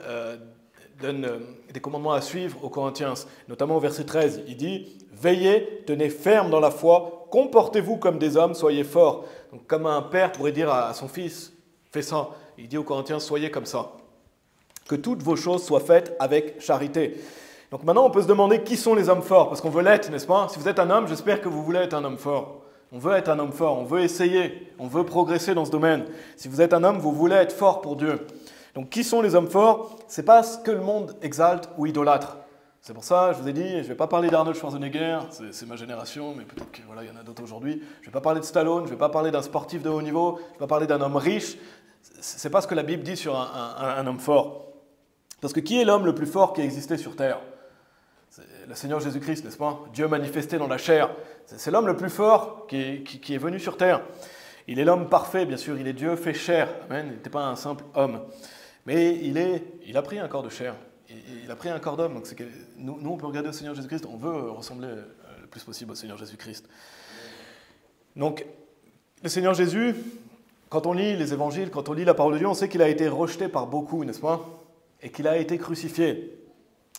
donne des commandements à suivre aux Corinthiens, notamment au verset 13. Il dit « Veillez, tenez ferme dans la foi, comportez-vous comme des hommes, soyez forts. » Donc comme un père pourrait dire à son fils « Fais ça ». Il dit aux Corinthiens « Soyez comme ça. » Que toutes vos choses soient faites avec charité. Donc maintenant, on peut se demander qui sont les hommes forts, parce qu'on veut l'être, n'est-ce pas? Si vous êtes un homme, j'espère que vous voulez être un homme fort. On veut être un homme fort, on veut essayer, on veut progresser dans ce domaine. Si vous êtes un homme, vous voulez être fort pour Dieu. Donc qui sont les hommes forts? Ce n'est pas ce que le monde exalte ou idolâtre. C'est pour ça, je vous ai dit, je ne vais pas parler d'Arnold Schwarzenegger, c'est ma génération, mais peut-être qu'il y en a d'autres aujourd'hui. Je ne vais pas parler de Stallone, je ne vais pas parler d'un sportif de haut niveau, je ne vais pas parler d'un homme riche. Ce n'est pas ce que la Bible dit sur un homme fort. Parce que qui est l'homme le plus fort qui a existé sur terre? C'est le Seigneur Jésus-Christ, n'est-ce pas? Dieu manifesté dans la chair. C'est l'homme le plus fort qui est venu sur terre. Il est l'homme parfait, bien sûr, il est Dieu fait chair. Amen. Il n'était pas un simple homme. Mais il a pris un corps de chair. Il a pris un corps d'homme. Donc nous, on peut regarder au Seigneur Jésus-Christ, on veut ressembler le plus possible au Seigneur Jésus-Christ. Donc, le Seigneur Jésus, quand on lit les évangiles, quand on lit la parole de Dieu, on sait qu'il a été rejeté par beaucoup, n'est-ce pas? Et qu'il a été crucifié.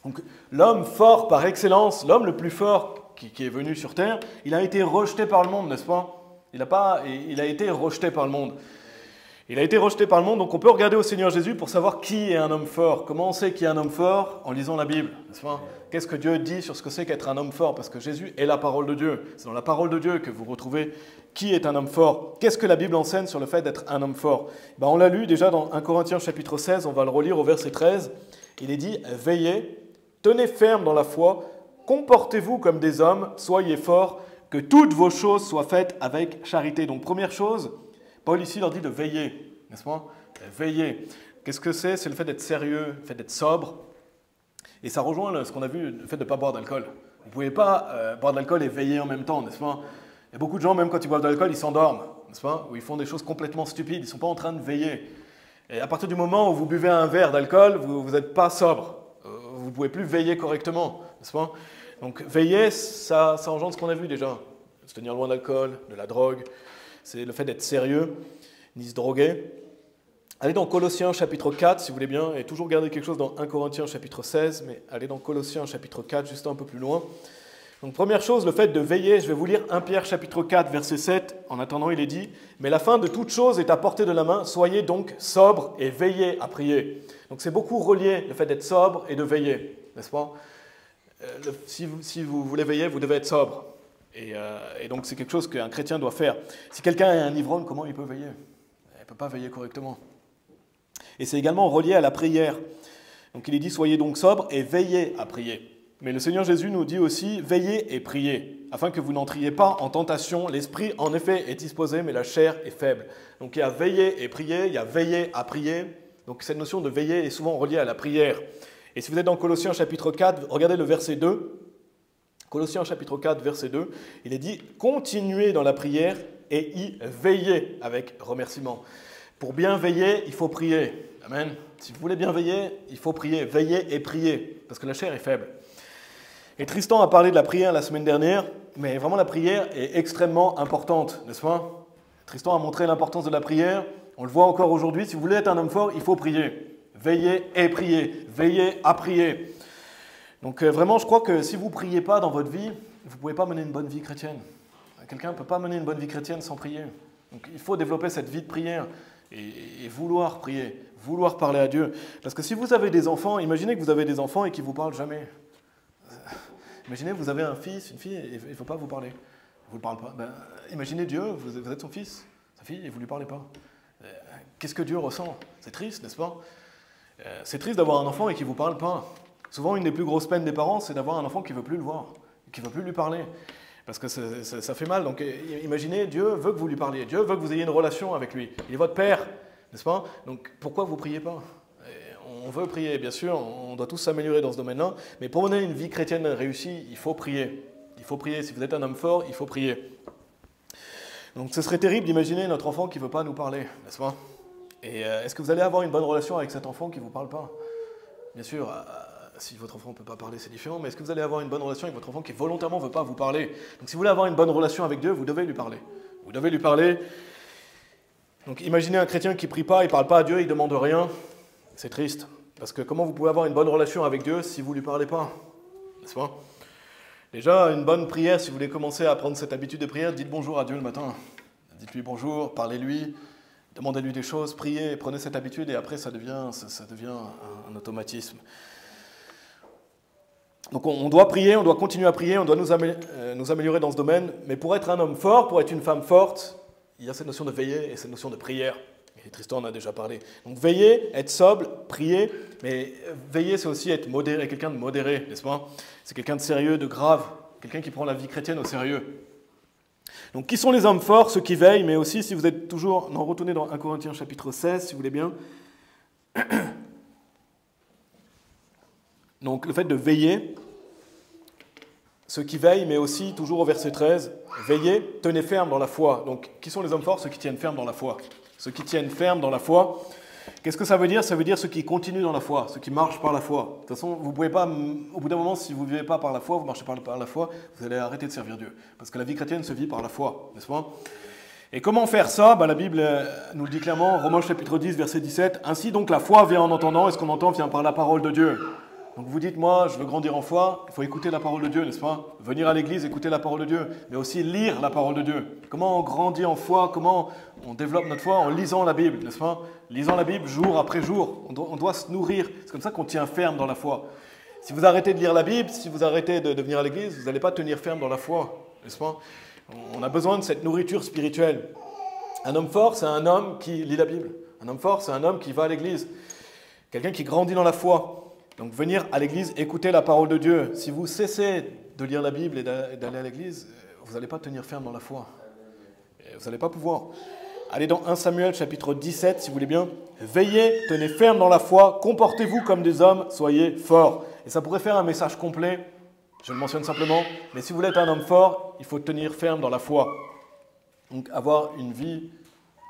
Donc l'homme fort par excellence, l'homme le plus fort qui est venu sur terre, il a été rejeté par le monde, n'est-ce pas? Il a été rejeté par le monde. Il a été rejeté par le monde, donc on peut regarder au Seigneur Jésus pour savoir qui est un homme fort. Comment on sait qui est un homme fort? En lisant la Bible, n'est-ce pas? Qu'est-ce que Dieu dit sur ce que c'est qu'être un homme fort? Parce que Jésus est la parole de Dieu. C'est dans la parole de Dieu que vous retrouvez qui est un homme fort. Qu'est-ce que la Bible enseigne sur le fait d'être un homme fort? On l'a lu déjà dans 1 Corinthiens chapitre 16, on va le relire au verset 13. Il est dit « Veillez, tenez ferme dans la foi, comportez-vous comme des hommes, soyez forts, que toutes vos choses soient faites avec charité. » Donc première chose, Paul ici leur dit de veiller, n'est-ce pas? Veiller. Qu'est-ce que c'est? C'est le fait d'être sérieux, le fait d'être sobre. Et ça rejoint ce qu'on a vu, le fait de ne pas boire d'alcool. Vous ne pouvez pas boire de l'alcool et veiller en même temps, n'est-ce pas? Il y a beaucoup de gens, même quand ils boivent de l'alcool, ils s'endorment, n'est-ce pas? Ou ils font des choses complètement stupides, ils ne sont pas en train de veiller. Et à partir du moment où vous buvez un verre d'alcool, vous n'êtes pas sobre. Vous ne pouvez plus veiller correctement, n'est-ce pas? Donc veiller, ça engendre ce qu'on a vu déjà. Se tenir loin de l'alcool, de la drogue, c'est le fait d'être sérieux, ni se droguer. Allez dans Colossiens chapitre 4, si vous voulez bien, et toujours garder quelque chose dans 1 Corinthiens chapitre 16, mais allez dans Colossiens chapitre 4, juste un peu plus loin. Donc première chose, le fait de veiller, je vais vous lire 1 Pierre chapitre 4, verset 7. En attendant, il est dit « Mais la fin de toute chose est à portée de la main, soyez donc sobres et veillez à prier. » Donc c'est beaucoup relié, le fait d'être sobre et de veiller, n'est-ce pas? Si vous voulez veiller, vous devez être sobre. Et donc c'est quelque chose qu'un chrétien doit faire. Si quelqu'un est un ivrogne, comment il peut veiller? Il ne peut pas veiller correctement. Et c'est également relié à la prière. Donc il est dit « Soyez donc sobres et veillez à prier ». Mais le Seigneur Jésus nous dit aussi « Veillez et priez, afin que vous n'entriez pas en tentation. L'esprit, en effet, est disposé, mais la chair est faible. » Donc il y a veiller et prier, il y a veiller à prier. Donc cette notion de veiller est souvent reliée à la prière. Et si vous êtes dans Colossiens chapitre 4, regardez le verset 2. Colossiens chapitre 4, verset 2, il est dit « Continuez dans la prière et y veillez avec remerciement. » Pour bien veiller, il faut prier. Amen. Si vous voulez bien veiller, il faut prier. Veiller et prier, parce que la chair est faible. Et Tristan a parlé de la prière la semaine dernière, mais vraiment la prière est extrêmement importante, n'est-ce pas? Tristan a montré l'importance de la prière, on le voit encore aujourd'hui, si vous voulez être un homme fort, il faut prier. Veillez et prier, veillez à prier. Donc vraiment, je crois que si vous ne priez pas dans votre vie, vous ne pouvez pas mener une bonne vie chrétienne. Quelqu'un ne peut pas mener une bonne vie chrétienne sans prier. Donc il faut développer cette vie de prière et vouloir prier, vouloir parler à Dieu. Parce que si vous avez des enfants, imaginez que vous avez des enfants et qu'ils ne vous parlent jamais. Imaginez, vous avez un fils, une fille, et il ne faut pas vous parler. Vous ne parlez pas. Imaginez Dieu, vous êtes son fils, sa fille, et vous ne lui parlez pas. Qu'est-ce que Dieu ressent? C'est triste, n'est-ce pas? C'est triste d'avoir un enfant et qui ne vous parle pas. Souvent, une des plus grosses peines des parents, c'est d'avoir un enfant qui ne veut plus le voir, qui ne veut plus lui parler. Parce que ça fait mal. Donc imaginez, Dieu veut que vous lui parliez. Dieu veut que vous ayez une relation avec lui. Il est votre père, n'est-ce pas? Donc pourquoi vous ne priez pas? On veut prier, bien sûr, on doit tous s'améliorer dans ce domaine-là, mais pour mener une vie chrétienne réussie, il faut prier. Il faut prier. Si vous êtes un homme fort, il faut prier. Donc ce serait terrible d'imaginer notre enfant qui ne veut pas nous parler, n'est-ce pas? Et est-ce que vous allez avoir une bonne relation avec cet enfant qui ne vous parle pas? Bien sûr, si votre enfant ne peut pas parler, c'est différent, mais est-ce que vous allez avoir une bonne relation avec votre enfant qui volontairement ne veut pas vous parler? Donc si vous voulez avoir une bonne relation avec Dieu, vous devez lui parler. Vous devez lui parler. Donc imaginez un chrétien qui ne prie pas, il ne parle pas à Dieu, il ne demande rien. C'est triste. Parce que comment vous pouvez avoir une bonne relation avec Dieu si vous ne lui parlez pas? N'est-ce pas? Déjà, une bonne prière, si vous voulez commencer à prendre cette habitude de prière, dites bonjour à Dieu le matin. Dites-lui bonjour, parlez-lui, demandez-lui des choses, priez, prenez cette habitude et après ça devient un automatisme. Donc on doit prier, on doit continuer à prier, on doit nous améliorer dans ce domaine, mais pour être un homme fort, pour être une femme forte, il y a cette notion de veiller et cette notion de prière. Et Tristan en a déjà parlé. Donc veiller, être sobre, prier, mais veiller c'est aussi être modéré, quelqu'un de modéré, n'est-ce pas? C'est quelqu'un de sérieux, de grave, quelqu'un qui prend la vie chrétienne au sérieux. Donc qui sont les hommes forts? Ceux qui veillent, mais aussi si vous êtes toujours, retournez dans 1 Corinthiens chapitre 16, si vous voulez bien. Donc le fait de veiller, ceux qui veillent, mais aussi toujours au verset 13, veillez, tenez ferme dans la foi. Donc qui sont les hommes forts? Ceux qui tiennent ferme dans la foi. Ceux qui tiennent ferme dans la foi. Qu'est-ce que ça veut dire? Ça veut dire ceux qui continuent dans la foi, ceux qui marchent par la foi. De toute façon, vous ne pouvez pas, au bout d'un moment, si vous ne vivez pas par la foi, vous ne marchez pas par la foi, vous allez arrêter de servir Dieu. Parce que la vie chrétienne se vit par la foi, n'est-ce pas? Et comment faire ça? La Bible nous le dit clairement, Romains chapitre 10, verset 17. Ainsi donc la foi vient en entendant, et ce qu'on entend vient par la parole de Dieu. Donc vous dites, moi, je veux grandir en foi, il faut écouter la parole de Dieu, n'est-ce pas? Venir à l'église, écouter la parole de Dieu, mais aussi lire la parole de Dieu. Comment on grandit en foi, comment on développe notre foi? En lisant la Bible, n'est-ce pas? Lisant la Bible jour après jour, on doit se nourrir. C'est comme ça qu'on tient ferme dans la foi. Si vous arrêtez de lire la Bible, si vous arrêtez de venir à l'église, vous n'allez pas tenir ferme dans la foi, n'est-ce pas? On a besoin de cette nourriture spirituelle. Un homme fort, c'est un homme qui lit la Bible. Un homme fort, c'est un homme qui va à l'église. Quelqu'un qui grandit dans la foi. Donc venir à l'église, écouter la parole de Dieu. Si vous cessez de lire la Bible et d'aller à l'église, vous n'allez pas tenir ferme dans la foi. Vous n'allez pas pouvoir. Allez dans 1 Samuel chapitre 17, si vous voulez bien. Veillez, tenez ferme dans la foi, comportez-vous comme des hommes, soyez forts. Et ça pourrait faire un message complet, je le mentionne simplement, mais si vous voulez être un homme fort, il faut tenir ferme dans la foi. Donc avoir une vie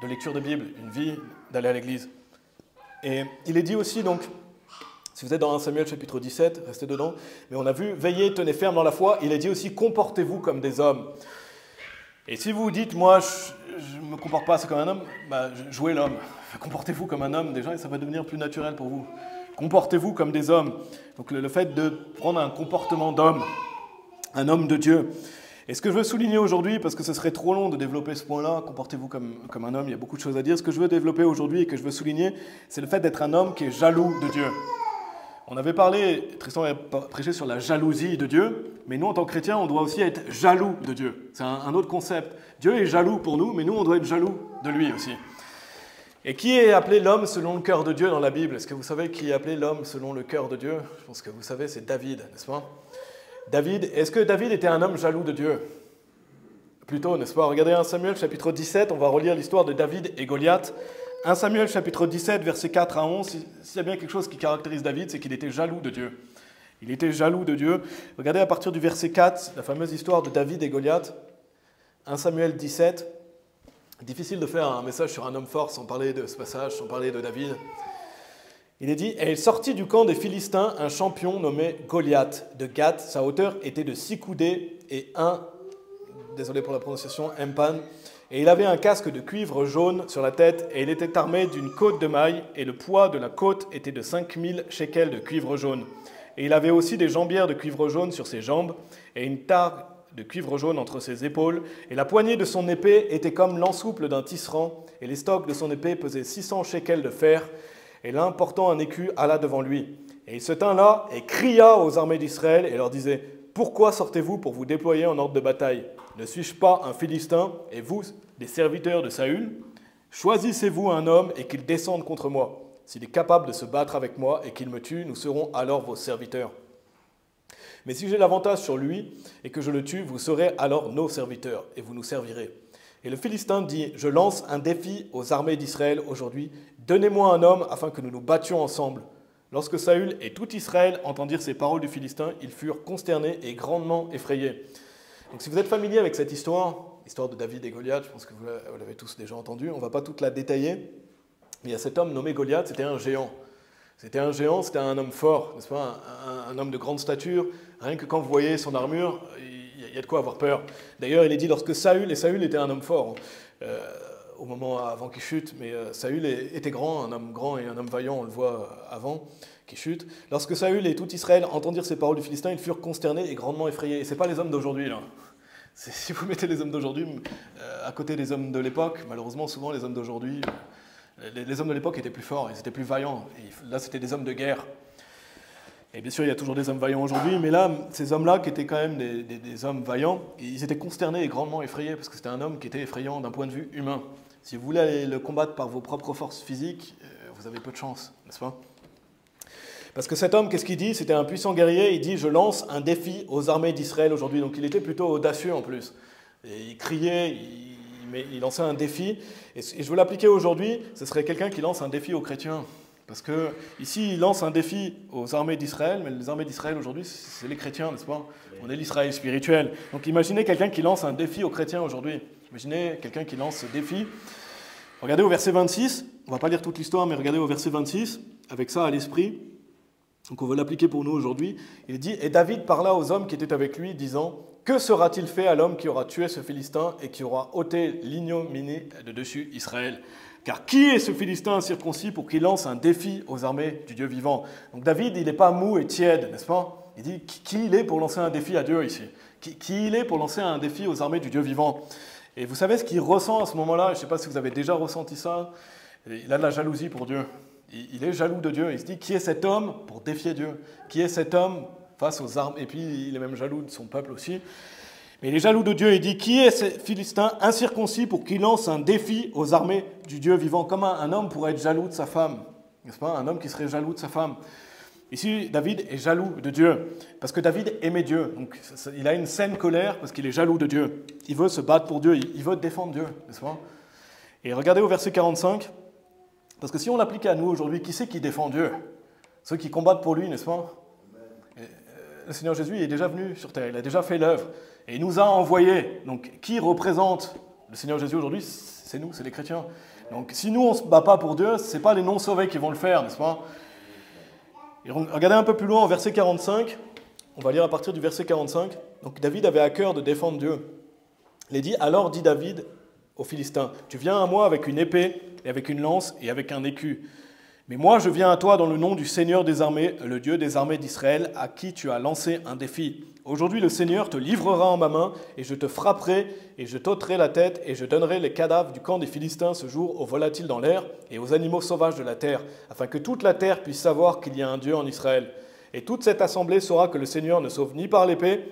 de lecture de Bible, une vie d'aller à l'église. Et il est dit aussi donc, si vous êtes dans 1 Samuel chapitre 17, restez dedans, mais on a vu, veillez, tenez ferme dans la foi, il est dit aussi, comportez-vous comme des hommes. Et si vous dites, moi, je ne me comporte pas comme un homme, jouez l'homme. Comportez-vous comme un homme déjà, et ça va devenir plus naturel pour vous. Comportez-vous comme des hommes. Donc le fait de prendre un comportement d'homme, un homme de Dieu. Et ce que je veux souligner aujourd'hui, parce que ce serait trop long de développer ce point-là, comportez-vous comme un homme, il y a beaucoup de choses à dire. Ce que je veux développer aujourd'hui et que je veux souligner, c'est le fait d'être un homme qui est jaloux de Dieu. On avait parlé, Tristan a prêché sur la jalousie de Dieu, mais nous, en tant que chrétiens, on doit aussi être jaloux de Dieu. C'est un autre concept. Dieu est jaloux pour nous, mais nous, on doit être jaloux de lui aussi. Et qui est appelé l'homme selon le cœur de Dieu dans la Bible? Est-ce que vous savez qui est appelé l'homme selon le cœur de Dieu? Je pense que vous savez, c'est David, n'est-ce pas? David, est-ce que David était un homme jaloux de Dieu? Plutôt, n'est-ce pas? Regardez 1 Samuel chapitre 17, on va relire l'histoire de David et Goliath. 1 Samuel chapitre 17, versets 4 à 11, s'il y a bien quelque chose qui caractérise David, c'est qu'il était jaloux de Dieu. Il était jaloux de Dieu. Regardez à partir du verset 4, la fameuse histoire de David et Goliath. 1 Samuel 17. Difficile de faire un message sur un homme fort sans parler de ce passage, sans parler de David. Il est dit, « Et il sortit du camp des Philistins un champion nommé Goliath de Gath. Sa hauteur était de 6 coudées et désolé pour la prononciation, empan. Et il avait un casque de cuivre jaune sur la tête, et il était armé d'une côte de mailles, et le poids de la côte était de 5000 shekels de cuivre jaune. Et il avait aussi des jambières de cuivre jaune sur ses jambes, et une targue de cuivre jaune entre ses épaules, et la poignée de son épée était comme l'ensouple d'un tisserand, et les stocks de son épée pesaient 600 shekels de fer, et l'un portant un écu alla devant lui. Et il se tint là, et cria aux armées d'Israël, et leur disait, « Pourquoi sortez-vous pour vous déployer en ordre de bataille ? Ne suis-je pas un Philistin, et vous, des serviteurs de Saül? Choisissez-vous un homme et qu'il descende contre moi. S'il est capable de se battre avec moi et qu'il me tue, nous serons alors vos serviteurs. Mais si j'ai l'avantage sur lui et que je le tue, vous serez alors nos serviteurs et vous nous servirez. » Et le Philistin dit, « Je lance un défi aux armées d'Israël aujourd'hui. Donnez-moi un homme afin que nous nous battions ensemble. » Lorsque Saül et tout Israël entendirent ces paroles du Philistin, ils furent consternés et grandement effrayés. Donc si vous êtes familier avec cette histoire de David et Goliath, je pense que vous l'avez tous déjà entendu, on ne va pas toute la détailler, mais il y a cet homme nommé Goliath, c'était un géant. C'était un géant, c'était un homme fort, n'est-ce pas? Un homme de grande stature. Rien que quand vous voyez son armure, il y a de quoi avoir peur. D'ailleurs, il est dit lorsque Saül, et Saül était un homme fort, au moment avant qu'il chute, mais Saül était grand et un homme vaillant, on le voit avant qu'il chute. Lorsque Saül et tout Israël entendirent ces paroles du Philistin, ils furent consternés et grandement effrayés. Et ce n'est pas les hommes d'aujourd'hui, là. Si vous mettez les hommes d'aujourd'hui à côté des hommes de l'époque, malheureusement, souvent les hommes d'aujourd'hui, les hommes de l'époque étaient plus forts, ils étaient plus vaillants. Et là, c'était des hommes de guerre. Et bien sûr, il y a toujours des hommes vaillants aujourd'hui, mais là, ces hommes-là, qui étaient quand même des hommes vaillants, ils étaient consternés et grandement effrayés, parce que c'était un homme qui était effrayant d'un point de vue humain. Si vous voulez aller le combattre par vos propres forces physiques, vous avez peu de chance, n'est-ce pas? Parce que cet homme, qu'est-ce qu'il dit? C'était un puissant guerrier, il dit « Je lance un défi aux armées d'Israël aujourd'hui ». Donc il était plutôt audacieux en plus. Et il criait, il lançait un défi. Et je veux l'appliquer aujourd'hui, ce serait quelqu'un qui lance un défi aux chrétiens. Parce que ici, il lance un défi aux armées d'Israël, mais les armées d'Israël aujourd'hui, c'est les chrétiens, n'est-ce pas? On est l'Israël spirituel. Donc imaginez quelqu'un qui lance un défi aux chrétiens aujourd'hui. Imaginez quelqu'un qui lance ce défi. Regardez au verset 26, on ne va pas lire toute l'histoire, mais regardez au verset 26, avec ça à l'esprit. Donc on va l'appliquer pour nous aujourd'hui. Il dit « Et David parla aux hommes qui étaient avec lui, disant « Que sera-t-il fait à l'homme qui aura tué ce Philistin et qui aura ôté l'ignominie de dessus Israël ?» Car qui est ce Philistin incirconcis pour qu'il lance un défi aux armées du Dieu vivant? Donc David, il n'est pas mou et tiède, n'est-ce pas? Il dit qui il est pour lancer un défi à Dieu ici? Qui il est pour lancer un défi aux armées du Dieu vivant? Et vous savez ce qu'il ressent à ce moment-là? Je ne sais pas si vous avez déjà ressenti ça. Il a de la jalousie pour Dieu. Il est jaloux de Dieu. Il se dit qui est cet homme pour défier Dieu? Qui est cet homme face aux armes? Et puis il est même jaloux de son peuple aussi. Mais il est jaloux de Dieu, il dit « Qui est ce Philistin incirconcis pour qu'il lance un défi aux armées du Dieu vivant ?» Comme un homme pourrait être jaloux de sa femme, n'est-ce pas? Un homme qui serait jaloux de sa femme. Ici, David est jaloux de Dieu, parce que David aimait Dieu. Donc, il a une saine colère parce qu'il est jaloux de Dieu. Il veut se battre pour Dieu, il veut défendre Dieu, n'est-ce pas? Et regardez au verset 45, parce que si on l'applique à nous aujourd'hui, qui c'est qui défend Dieu? Ceux qui combattent pour lui, n'est-ce pas? Le Seigneur Jésus il est déjà venu sur terre, il a déjà fait l'œuvre. Et il nous a envoyés. Donc, qui représente le Seigneur Jésus aujourd'hui? C'est nous, c'est les chrétiens. Donc, si nous, on ne se bat pas pour Dieu, ce n'est pas les non-sauvés qui vont le faire, n'est-ce pas? Et regardez un peu plus loin, au verset 45. On va lire à partir du verset 45. Donc, David avait à cœur de défendre Dieu. Il est dit, alors dit David aux Philistins, tu viens à moi avec une épée, et avec une lance, et avec un écu. Mais moi, je viens à toi dans le nom du Seigneur des armées, le Dieu des armées d'Israël, à qui tu as lancé un défi. Aujourd'hui, le Seigneur te livrera en ma main, et je te frapperai, et je t'ôterai la tête, et je donnerai les cadavres du camp des Philistins ce jour aux volatiles dans l'air, et aux animaux sauvages de la terre, afin que toute la terre puisse savoir qu'il y a un Dieu en Israël. Et toute cette assemblée saura que le Seigneur ne sauve ni par l'épée,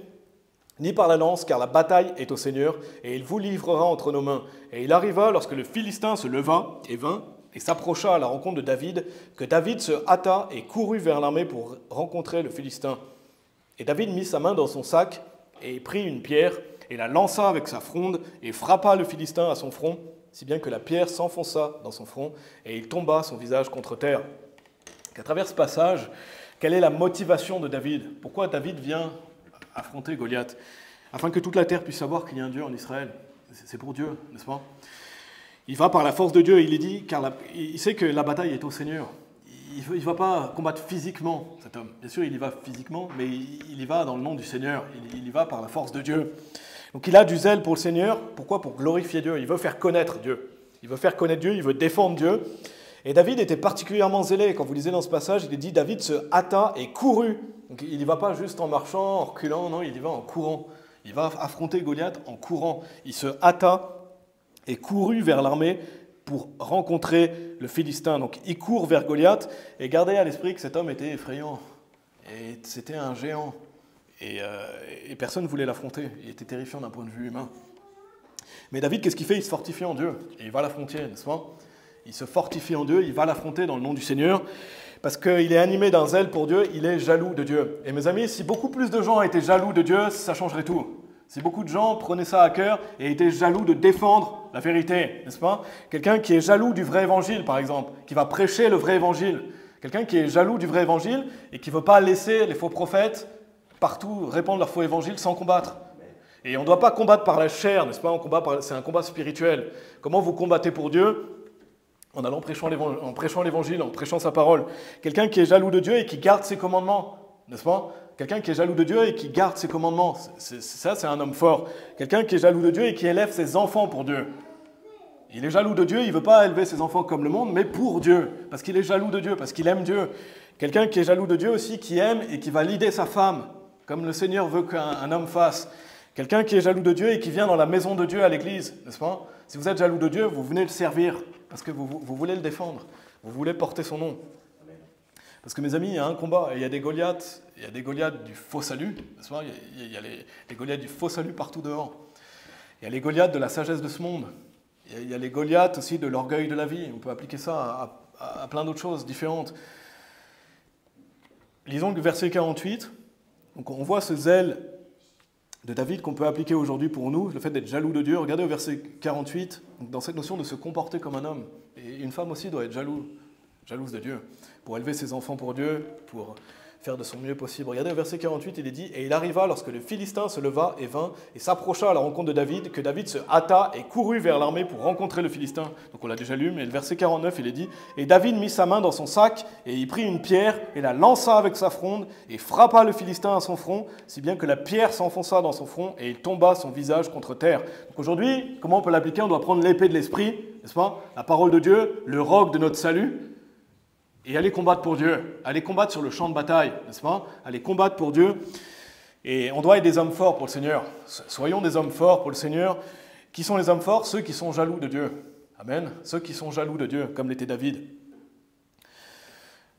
ni par la lance, car la bataille est au Seigneur, et il vous livrera entre nos mains. Et il arriva, lorsque le Philistin se leva et vint, et s'approcha à la rencontre de David, que David se hâta et courut vers l'armée pour rencontrer le Philistin. Et David mit sa main dans son sac, et prit une pierre, et la lança avec sa fronde, et frappa le Philistin à son front, si bien que la pierre s'enfonça dans son front, et il tomba son visage contre terre. À travers ce passage, quelle est la motivation de David? Pourquoi David vient affronter Goliath? Afin que toute la terre puisse savoir qu'il y a un Dieu en Israël. C'est pour Dieu, n'est-ce pas? Il va par la force de Dieu, il est dit, car il sait que la bataille est au Seigneur. Il ne va pas combattre physiquement, cet homme. Bien sûr, il y va physiquement, mais il y va dans le nom du Seigneur. Il y va par la force de Dieu. Donc il a du zèle pour le Seigneur. Pourquoi? Pour glorifier Dieu. Il veut faire connaître Dieu. Il veut faire connaître Dieu, il veut défendre Dieu. Et David était particulièrement zélé. Quand vous lisez dans ce passage, il est dit, David se hâta et courut. Donc il n'y va pas juste en marchant, en reculant, non, il y va en courant. Il va affronter Goliath en courant. Il se hâta et courut vers l'armée pour rencontrer le Philistin. Donc il court vers Goliath, et gardez à l'esprit que cet homme était effrayant. Et c'était un géant. Et personne ne voulait l'affronter. Il était terrifiant d'un point de vue humain. Mais David, qu'est-ce qu'il fait? Il se fortifie en Dieu. Et il va l'affronter, n'est-ce pas? Il se fortifie en Dieu, il va l'affronter dans le nom du Seigneur. Parce qu'il est animé d'un zèle pour Dieu, il est jaloux de Dieu. Et mes amis, si beaucoup plus de gens étaient jaloux de Dieu, ça changerait tout. Si beaucoup de gens prenaient ça à cœur et étaient jaloux de défendre la vérité, n'est-ce pas? Quelqu'un qui est jaloux du vrai évangile, par exemple, qui va prêcher le vrai évangile. Quelqu'un qui est jaloux du vrai évangile et qui ne veut pas laisser les faux prophètes partout répandre leur faux évangile sans combattre. Et on ne doit pas combattre par la chair, n'est-ce pas? C'est un combat spirituel. Comment vous combattez pour Dieu? En allant prêchant l'évangile, en prêchant sa parole. Quelqu'un qui est jaloux de Dieu et qui garde ses commandements, n'est-ce pas? Quelqu'un qui est jaloux de Dieu et qui garde ses commandements, ça c'est un homme fort. Quelqu'un qui est jaloux de Dieu et qui élève ses enfants pour Dieu. Il est jaloux de Dieu, il ne veut pas élever ses enfants comme le monde, mais pour Dieu, parce qu'il est jaloux de Dieu, parce qu'il aime Dieu. Quelqu'un qui est jaloux de Dieu aussi, qui aime et qui va leader sa femme, comme le Seigneur veut qu'un homme fasse. Quelqu'un qui est jaloux de Dieu et qui vient dans la maison de Dieu à l'église, n'est-ce pas? Si vous êtes jaloux de Dieu, vous venez le servir, parce que vous voulez le défendre, vous voulez porter son nom. Parce que mes amis, il y a un combat, et il y a des Goliaths du faux salut, n'est-ce pas? Il y a les Goliaths du faux salut partout dehors. Il y a les Goliaths de la sagesse de ce monde. Il y a les Goliaths aussi de l'orgueil de la vie. On peut appliquer ça à plein d'autres choses différentes. Lisons le verset 48. Donc on voit ce zèle de David qu'on peut appliquer aujourd'hui pour nous, le fait d'être jaloux de Dieu. Regardez au verset 48, dans cette notion de se comporter comme un homme. Et une femme aussi doit être jalouse de Dieu, pour élever ses enfants pour Dieu, pour faire de son mieux possible. Regardez au verset 48, il est dit « Et il arriva lorsque le Philistin se leva et vint et s'approcha à la rencontre de David, que David se hâta et courut vers l'armée pour rencontrer le Philistin. » Donc on l'a déjà lu, mais le verset 49, il est dit « Et David mit sa main dans son sac et y prit une pierre et la lança avec sa fronde et frappa le Philistin à son front, si bien que la pierre s'enfonça dans son front et il tomba son visage contre terre. » Donc aujourd'hui, comment on peut l'appliquer? On doit prendre l'épée de l'esprit, n'est-ce pas? La parole de Dieu, le roc de notre salut, et aller combattre pour Dieu, aller combattre sur le champ de bataille, n'est-ce pas? Aller combattre pour Dieu. Et on doit être des hommes forts pour le Seigneur. Soyons des hommes forts pour le Seigneur. Qui sont les hommes forts? Ceux qui sont jaloux de Dieu. Amen. Ceux qui sont jaloux de Dieu, comme l'était David.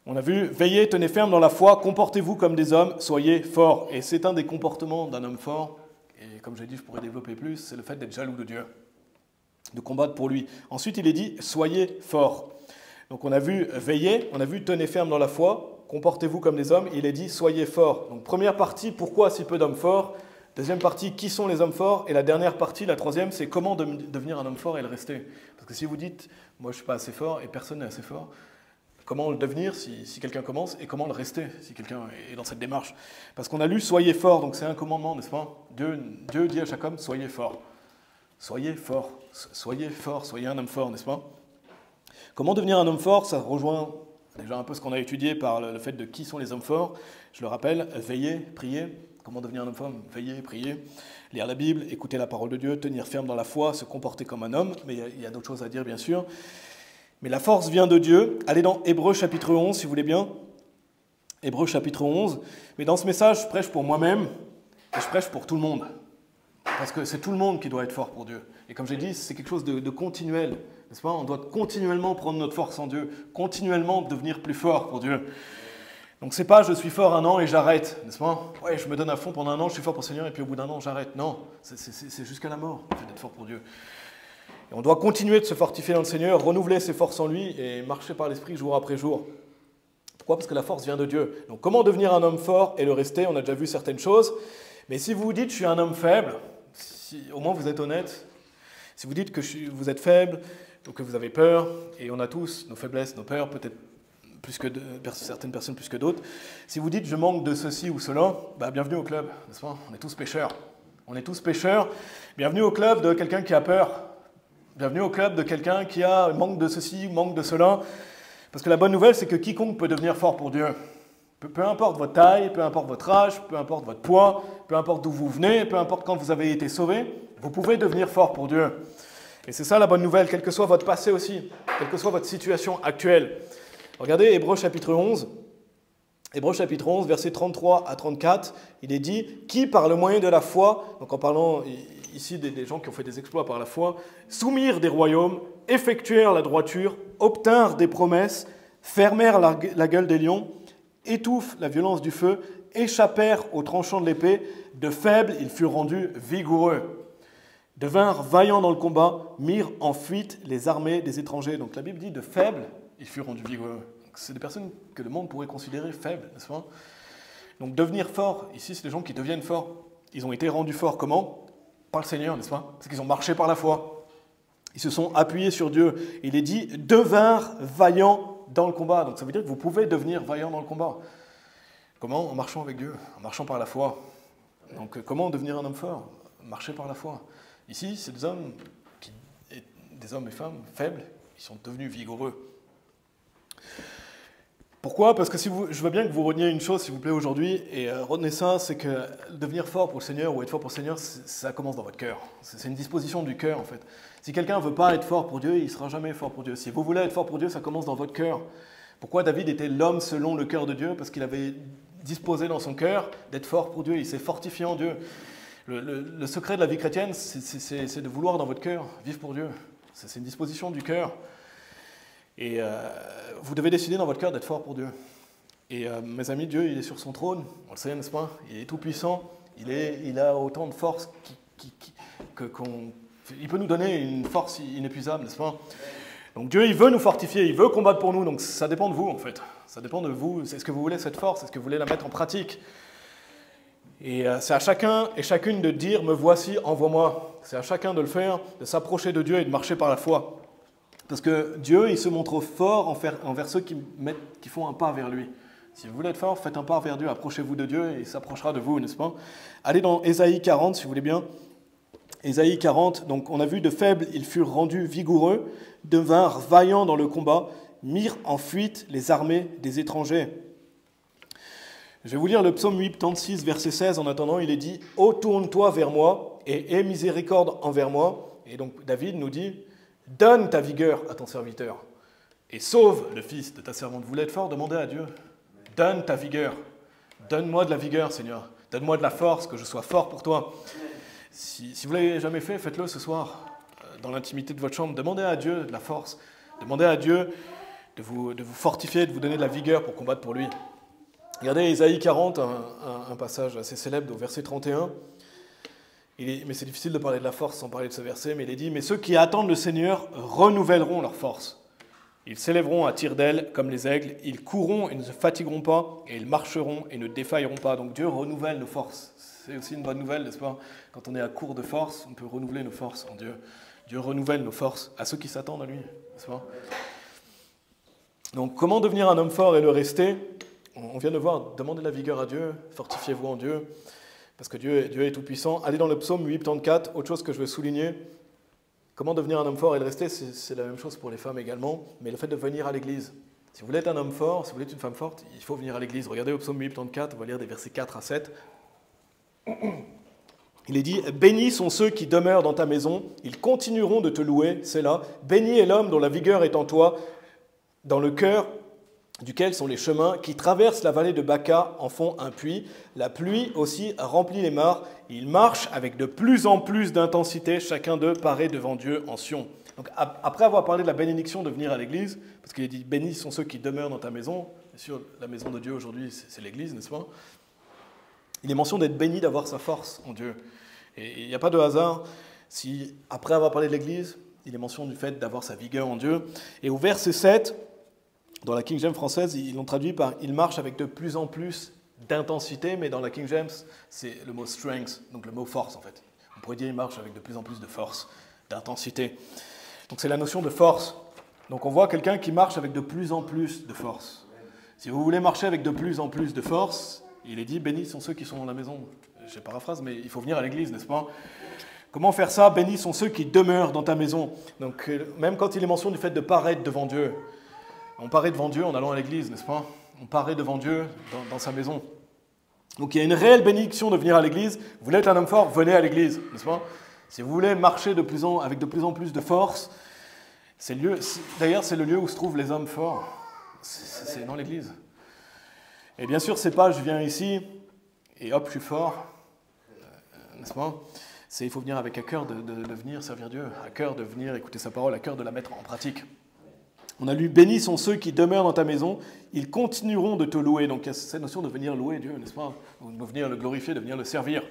On a vu, veillez, tenez ferme dans la foi, comportez-vous comme des hommes, soyez forts. Et c'est un des comportements d'un homme fort. Et comme j'ai dit, je pourrais développer plus, c'est le fait d'être jaloux de Dieu, de combattre pour lui. Ensuite, il est dit, soyez forts. Donc on a vu veiller, on a vu tenez ferme dans la foi, comportez-vous comme des hommes, il est dit soyez forts. Donc première partie, pourquoi si peu d'hommes forts? Deuxième partie, qui sont les hommes forts? Et la dernière partie, la troisième, c'est comment devenir un homme fort et le rester. Parce que si vous dites, moi je ne suis pas assez fort et personne n'est assez fort, comment le devenir si quelqu'un commence et comment le rester si quelqu'un est dans cette démarche? Parce qu'on a lu soyez forts, donc c'est un commandement, n'est-ce pas? Dieu dit à chaque homme soyez fort. Soyez fort, soyez un homme fort, n'est-ce pas? Comment devenir un homme fort? Ça rejoint déjà un peu ce qu'on a étudié par le fait de qui sont les hommes forts. Je le rappelle, veiller, prier. Comment devenir un homme fort? Veiller, prier, lire la Bible, écouter la parole de Dieu, tenir ferme dans la foi, se comporter comme un homme. Mais il y a d'autres choses à dire, bien sûr. Mais la force vient de Dieu. Allez dans Hébreux chapitre 11, si vous voulez bien. Hébreux chapitre 11. Mais dans ce message, je prêche pour moi-même et je prêche pour tout le monde. Parce que c'est tout le monde qui doit être fort pour Dieu. Et comme j'ai dit, c'est quelque chose de continuel. N'est-ce pas? On doit continuellement prendre notre force en Dieu, continuellement devenir plus fort pour Dieu. Donc c'est pas je suis fort un an et j'arrête, n'est-ce pas? Ouais, je me donne à fond pendant un an, je suis fort pour le Seigneur et puis au bout d'un an j'arrête. Non, c'est jusqu'à la mort le fait d'être fort pour Dieu. Et on doit continuer de se fortifier dans le Seigneur, renouveler ses forces en lui et marcher par l'Esprit jour après jour. Pourquoi? Parce que la force vient de Dieu. Donc comment devenir un homme fort et le rester? On a déjà vu certaines choses. Mais si vous vous dites je suis un homme faible, si au moins vous êtes honnête, si vous dites que vous êtes faible, ou que vous avez peur, et on a tous nos faiblesses, nos peurs, peut-être plus que certaines personnes plus que d'autres. Si vous dites je manque de ceci ou cela, bah, bienvenue au club, n'est-ce pas? On est tous pécheurs. On est tous pécheurs. Bienvenue au club de quelqu'un qui a peur. Bienvenue au club de quelqu'un qui a manque de ceci, manque de cela. Parce que la bonne nouvelle, c'est que quiconque peut devenir fort pour Dieu. Peu importe votre taille, peu importe votre âge, peu importe votre poids, peu importe d'où vous venez, peu importe quand vous avez été sauvé, vous pouvez devenir fort pour Dieu. Et c'est ça la bonne nouvelle, quel que soit votre passé aussi, quelle que soit votre situation actuelle. Regardez Hébreux chapitre 11. Hébreux chapitre 11, versets 33 à 34, il est dit « Qui, par le moyen de la foi, donc en parlant ici des gens qui ont fait des exploits par la foi, soumirent des royaumes, effectuèrent la droiture, obtinrent des promesses, fermèrent la gueule des lions, étouffent la violence du feu, échappèrent aux tranchants de l'épée, de faibles ils furent rendus vigoureux. Devinrent vaillants dans le combat, mirent en fuite les armées des étrangers. » Donc la Bible dit de faibles, ils furent rendus vigoureux. C'est des personnes que le monde pourrait considérer faibles, n'est-ce pas? Donc devenir fort, ici c'est des gens qui deviennent forts. Ils ont été rendus forts comment? Par le Seigneur, n'est-ce pas? Parce qu'ils ont marché par la foi. Ils se sont appuyés sur Dieu. Il est dit devinrent vaillants dans le combat. Donc ça veut dire que vous pouvez devenir vaillant dans le combat. Comment? En marchant avec Dieu, en marchant par la foi. Donc comment devenir un homme fort? Marcher par la foi. Ici, c'est des hommes et femmes faibles, ils sont devenus vigoureux. Pourquoi? Parce que je veux bien que vous reteniez une chose, s'il vous plaît, aujourd'hui, et retenez ça, c'est que devenir fort pour le Seigneur ou être fort pour le Seigneur, ça commence dans votre cœur. C'est une disposition du cœur, en fait. Si quelqu'un ne veut pas être fort pour Dieu, il ne sera jamais fort pour Dieu. Si vous voulez être fort pour Dieu, ça commence dans votre cœur. Pourquoi David était l'homme selon le cœur de Dieu? Parce qu'il avait disposé dans son cœur d'être fort pour Dieu, il s'est fortifié en Dieu. Le secret de la vie chrétienne, c'est de vouloir dans votre cœur vivre pour Dieu. C'est une disposition du cœur. Et vous devez décider dans votre cœur d'être fort pour Dieu. Et mes amis, Dieu, il est sur son trône, on le sait, n'est-ce pas? Il est tout puissant, il a autant de force il peut nous donner une force inépuisable, n'est-ce pas? Donc Dieu, il veut nous fortifier, il veut combattre pour nous, donc ça dépend de vous en fait. Ça dépend de vous, est-ce que vous voulez cette force, est-ce que vous voulez la mettre en pratique? Et c'est à chacun et chacune de dire, me voici, envoie-moi. C'est à chacun de le faire, de s'approcher de Dieu et de marcher par la foi. Parce que Dieu, il se montre fort envers ceux qui font un pas vers lui. Si vous voulez être fort, faites un pas vers Dieu, approchez-vous de Dieu et il s'approchera de vous, n'est-ce pas? Allez dans Ésaïe 40, si vous voulez bien. Ésaïe 40, donc on a vu de faibles, ils furent rendus vigoureux, devinrent vaillants dans le combat, mirent en fuite les armées des étrangers. Je vais vous lire le psaume 86, verset 16. En attendant, il est dit « Ô tourne-toi vers moi et aie miséricorde envers moi ». Et donc David nous dit « Donne ta vigueur à ton serviteur et sauve le fils de ta servante. » Vous voulez être fort, demandez à Dieu. Donne ta vigueur. Donne-moi de la vigueur, Seigneur. Donne-moi de la force, que je sois fort pour toi. Si vous ne l'avez jamais fait, faites-le ce soir, dans l'intimité de votre chambre. Demandez à Dieu de la force. Demandez à Dieu de vous fortifier, de vous donner de la vigueur pour combattre pour lui. Regardez Ésaïe 40, un passage assez célèbre au verset 31. Mais c'est difficile de parler de la force sans parler de ce verset, mais il est dit « Mais ceux qui attendent le Seigneur renouvelleront leur force. Ils s'élèveront à tire d'aile comme les aigles, ils courront et ne se fatigueront pas, et ils marcheront et ne défailleront pas. » Donc Dieu renouvelle nos forces. C'est aussi une bonne nouvelle, n'est-ce pas? Quand on est à court de force, on peut renouveler nos forces en Dieu. Dieu renouvelle nos forces à ceux qui s'attendent à lui, n'est-ce pas? Donc comment devenir un homme fort et le rester? On vient de voir, demandez la vigueur à Dieu, fortifiez-vous en Dieu, parce que Dieu est tout-puissant. Allez dans le psaume 84, autre chose que je veux souligner. Comment devenir un homme fort et le rester, c'est la même chose pour les femmes également, mais le fait de venir à l'église. Si vous voulez être un homme fort, si vous voulez être une femme forte, il faut venir à l'église. Regardez au psaume 84, on va lire des versets 4 à 7. Il est dit « Bénis sont ceux qui demeurent dans ta maison, ils continueront de te louer, c'est là. Béni est l'homme dont la vigueur est en toi, dans le cœur duquel sont les chemins, qui traversent la vallée de Baca, en font un puits. La pluie aussi remplit les mares. Ils marchent avec de plus en plus d'intensité, chacun d'eux paraît devant Dieu en Sion. » Donc, après avoir parlé de la bénédiction de venir à l'église, parce qu'il est dit « Bénis sont ceux qui demeurent dans ta maison », bien sûr, la maison de Dieu aujourd'hui, c'est l'église, n'est-ce pas? Il est mention d'être béni, d'avoir sa force en Dieu. Et il n'y a pas de hasard si, après avoir parlé de l'église, il est mention du fait d'avoir sa vigueur en Dieu. Et au verset 7, dans la King James française, ils l'ont traduit par « il marche avec de plus en plus d'intensité », mais dans la King James, c'est le mot « strength », donc le mot « force » en fait. On pourrait dire « il marche avec de plus en plus de force, d'intensité ». Donc c'est la notion de force. Donc on voit quelqu'un qui marche avec de plus en plus de force. Si vous voulez marcher avec de plus en plus de force, il est dit « bénis sont ceux qui sont dans la maison ». Je paraphrase, mais il faut venir à l'église, n'est-ce pas? Comment faire ça? Bénis sont ceux qui demeurent dans ta maison. Donc même quand il est mention du fait de paraître devant Dieu, on paraît devant Dieu en allant à l'église, n'est-ce pas? On paraît devant Dieu dans sa maison. Donc il y a une réelle bénédiction de venir à l'église. Vous voulez être un homme fort, venez à l'église, n'est-ce pas? Si vous voulez marcher avec de plus en plus de force, d'ailleurs c'est le lieu où se trouvent les hommes forts. C'est dans l'église. Et bien sûr, c'est pas je viens ici et hop, je suis fort, n'est-ce pas? Il faut venir avec à cœur de venir servir Dieu, à cœur de venir écouter sa parole, à cœur de la mettre en pratique. On a lu « Bénis sont ceux qui demeurent dans ta maison, ils continueront de te louer ». Donc il y a cette notion de venir louer Dieu, n'est-ce pas? De venir le glorifier, de venir le servir.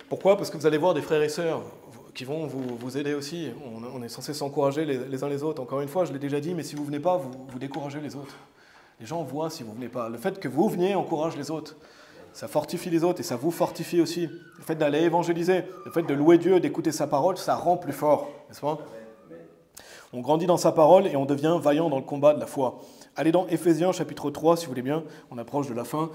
Pourquoi? Parce que vous allez voir des frères et sœurs qui vont vous aider aussi. On est censé s'encourager les uns les autres. Encore une fois, je l'ai déjà dit, mais si vous ne venez pas, vous découragez les autres. Les gens voient si vous ne venez pas. Le fait que vous veniez encourage les autres. Ça fortifie les autres et ça vous fortifie aussi. Le fait d'aller évangéliser, le fait de louer Dieu, d'écouter sa parole, ça rend plus fort, n'est-ce pas? On grandit dans sa parole et on devient vaillant dans le combat de la foi. Allez dans Éphésiens chapitre 3, si vous voulez bien, on approche de la fin.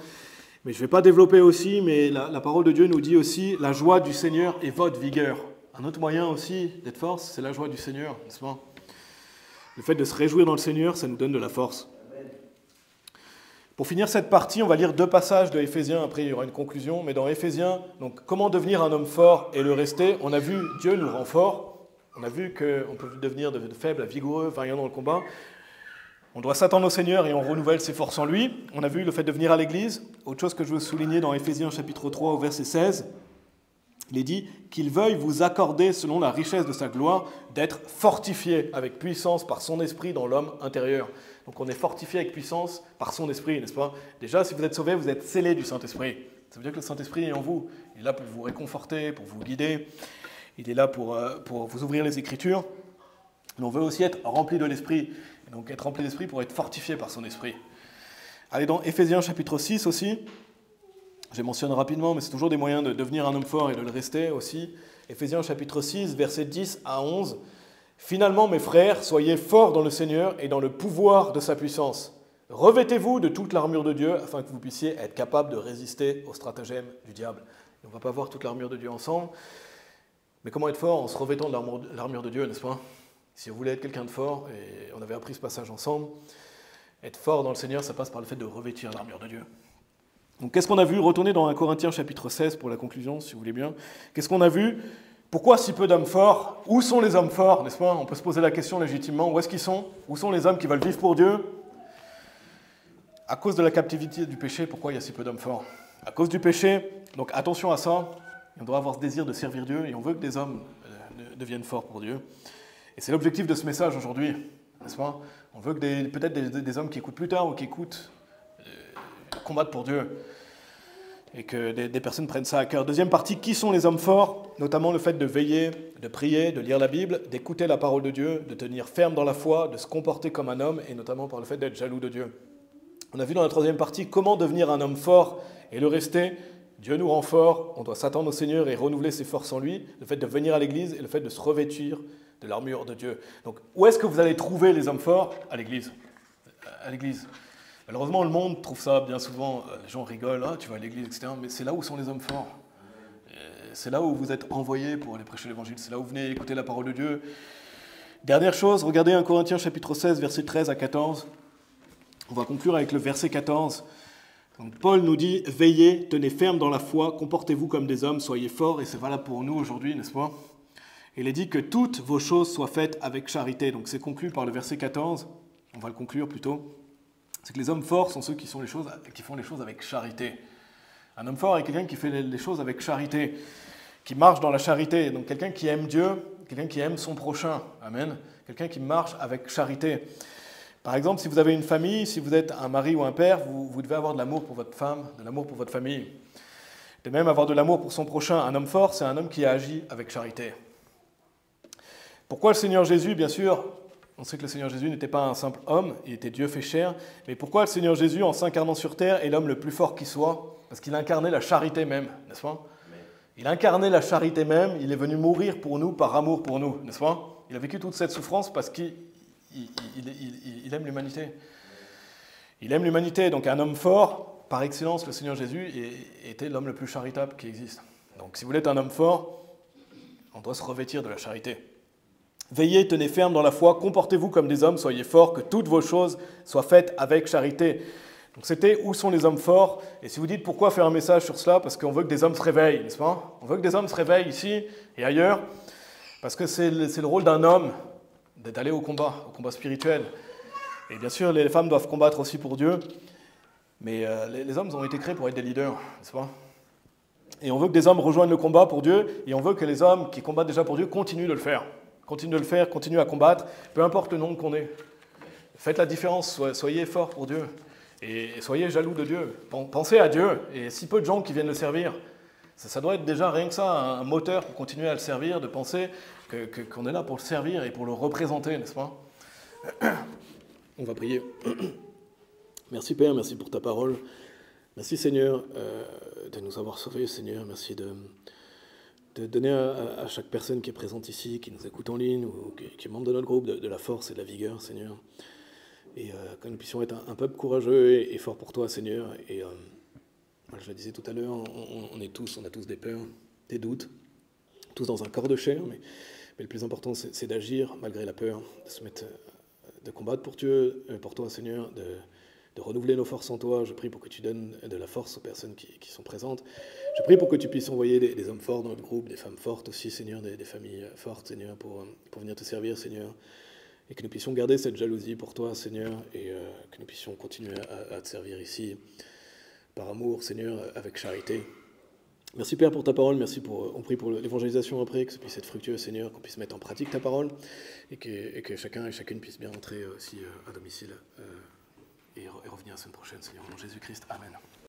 Mais je ne vais pas développer aussi, mais la parole de Dieu nous dit aussi « La joie du Seigneur est votre vigueur ». Un autre moyen aussi d'être force, c'est la joie du Seigneur, n'est-ce pas? Le fait de se réjouir dans le Seigneur, ça nous donne de la force. Pour finir cette partie, on va lire 2 passages de Éphésiens, après il y aura une conclusion, mais dans Éphésiens, donc comment devenir un homme fort et le rester, on a vu Dieu nous rend fort, on a vu qu'on peut devenir de faible à vigoureux, vaillant dans le combat, on doit s'attendre au Seigneur et on renouvelle ses forces en lui, on a vu le fait de venir à l'église, autre chose que je veux souligner dans Éphésiens chapitre 3 au verset 16, il est dit qu'il veuille vous accorder selon la richesse de sa gloire d'être fortifié avec puissance par son esprit dans l'homme intérieur. Donc on est fortifié avec puissance par son esprit, n'est-ce pas? Déjà, si vous êtes sauvé, vous êtes scellé du Saint-Esprit. Ça veut dire que le Saint-Esprit est en vous. Il est là pour vous réconforter, pour vous guider. Il est là pour vous ouvrir les Écritures. Mais on veut aussi être rempli de l'Esprit. Et donc être rempli d'Esprit pour être fortifié par son Esprit. Allez, dans Éphésiens chapitre 6 aussi, je mentionne rapidement, mais c'est toujours des moyens de devenir un homme fort et de le rester aussi. Éphésiens chapitre 6, versets 10 à 11. Finalement, mes frères, soyez forts dans le Seigneur et dans le pouvoir de sa puissance. Revêtez-vous de toute l'armure de Dieu afin que vous puissiez être capables de résister aux stratagèmes du diable. Et on ne va pas voir toute l'armure de Dieu ensemble, mais comment être fort en se revêtant de l'armure de Dieu, n'est-ce pas? Si vous voulez être quelqu'un de fort, et on avait appris ce passage ensemble, être fort dans le Seigneur, ça passe par le fait de revêtir l'armure de Dieu. Donc qu'est-ce qu'on a vu? Retournez dans 1 Corinthiens chapitre 16 pour la conclusion, si vous voulez bien. Qu'est-ce qu'on a vu? Pourquoi si peu d'hommes forts? Où sont les hommes forts, n'est-ce pas? On peut se poser la question légitimement. Où est-ce qu'ils sont? Où sont les hommes qui veulent vivre pour Dieu? À cause de la captivité du péché, pourquoi il y a si peu d'hommes forts? À cause du péché, donc attention à ça. On doit avoir ce désir de servir Dieu et on veut que des hommes deviennent forts pour Dieu. Et c'est l'objectif de ce message aujourd'hui, n'est-ce pas? On veut que peut-être des hommes qui écoutent plus tard ou qui écoutent combattent pour Dieu. Et que des personnes prennent ça à cœur. Deuxième partie, qui sont les hommes forts? Notamment le fait de veiller, de prier, de lire la Bible, d'écouter la parole de Dieu, de tenir ferme dans la foi, de se comporter comme un homme, et notamment par le fait d'être jaloux de Dieu. On a vu dans la troisième partie comment devenir un homme fort et le rester. Dieu nous rend fort, on doit s'attendre au Seigneur et renouveler ses forces en lui, le fait de venir à l'église et le fait de se revêtir de l'armure de Dieu. Donc, où est-ce que vous allez trouver les hommes forts? À l'église. À l'église. Malheureusement, le monde trouve ça bien souvent, les gens rigolent, ah, tu vas à l'église, etc. Mais c'est là où sont les hommes forts. C'est là où vous êtes envoyés pour aller prêcher l'évangile. C'est là où vous venez écouter la parole de Dieu. Dernière chose, regardez 1 Corinthiens chapitre 16, versets 13 à 14. On va conclure avec le verset 14. Donc Paul nous dit, veillez, tenez ferme dans la foi, comportez-vous comme des hommes, soyez forts, et c'est valable pour nous aujourd'hui, n'est-ce pas? Il est dit que toutes vos choses soient faites avec charité. Donc c'est conclu par le verset 14. On va le conclure plutôt. C'est que les hommes forts sont ceux qui font les choses avec charité. Un homme fort est quelqu'un qui fait les choses avec charité, qui marche dans la charité. Donc quelqu'un qui aime Dieu, quelqu'un qui aime son prochain. Amen. Quelqu'un qui marche avec charité. Par exemple, si vous avez une famille, si vous êtes un mari ou un père, vous devez avoir de l'amour pour votre femme, de l'amour pour votre famille. De même avoir de l'amour pour son prochain. Un homme fort, c'est un homme qui agit avec charité. Pourquoi le Seigneur Jésus, bien sûr, on sait que le Seigneur Jésus n'était pas un simple homme, il était Dieu fait chair, mais pourquoi le Seigneur Jésus, en s'incarnant sur terre, est l'homme le plus fort qui soit? Parce qu'il incarnait la charité même, n'est-ce pas? Il incarnait la charité même, il est venu mourir pour nous, par amour pour nous, n'est-ce pas? Il a vécu toute cette souffrance parce qu'il aime l'humanité. Il aime l'humanité, donc un homme fort, par excellence, le Seigneur Jésus était l'homme le plus charitable qui existe. Donc si vous voulez être un homme fort, on doit se revêtir de la charité. Veillez, tenez ferme dans la foi, comportez-vous comme des hommes, soyez forts, que toutes vos choses soient faites avec charité. Donc c'était où sont les hommes forts? Et si vous dites pourquoi faire un message sur cela? Parce qu'on veut que des hommes se réveillent, n'est-ce pas? On veut que des hommes se réveillent ici et ailleurs, parce que c'est le rôle d'un homme d'aller au combat spirituel. Et bien sûr, les femmes doivent combattre aussi pour Dieu, mais les hommes ont été créés pour être des leaders, n'est-ce pas? Et on veut que des hommes rejoignent le combat pour Dieu, et on veut que les hommes qui combattent déjà pour Dieu continuent de le faire. Continuez à combattre, peu importe le nombre qu'on est. Faites la différence, soyez forts pour Dieu. Et soyez jaloux de Dieu. Pensez à Dieu. Et si peu de gens qui viennent le servir, ça doit être déjà rien que ça, un moteur pour continuer à le servir, de penser qu'on est là pour le servir et pour le représenter, n'est-ce pas? On va prier. Merci Père, merci pour ta parole. Merci Seigneur de nous avoir sauvés, Seigneur. Merci de donner à chaque personne qui est présente ici, qui nous écoute en ligne ou qui est membre de notre groupe, de la force et de la vigueur, Seigneur. Et que nous puissions être un peuple courageux et fort pour toi, Seigneur. Et je le disais tout à l'heure, on a tous des peurs, des doutes, tous dans un corps de chair, mais le plus important, c'est d'agir malgré la peur, de se mettre, de combattre pour Dieu, pour toi, Seigneur, de renouveler nos forces en toi. Je prie pour que tu donnes de la force aux personnes qui sont présentes. Je prie pour que tu puisses envoyer des hommes forts dans notre groupe, des femmes fortes aussi, Seigneur, des familles fortes, Seigneur, pour venir te servir, Seigneur. Et que nous puissions garder cette jalousie pour toi, Seigneur, et que nous puissions continuer à te servir ici par amour, Seigneur, avec charité. Merci Père pour ta parole, on prie pour l'évangélisation après, que ça puisse être fructueux, Seigneur, qu'on puisse mettre en pratique ta parole, et que chacun et chacune puisse bien entrer aussi à domicile et revenir la semaine prochaine, Seigneur, au nom de Jésus-Christ. Amen.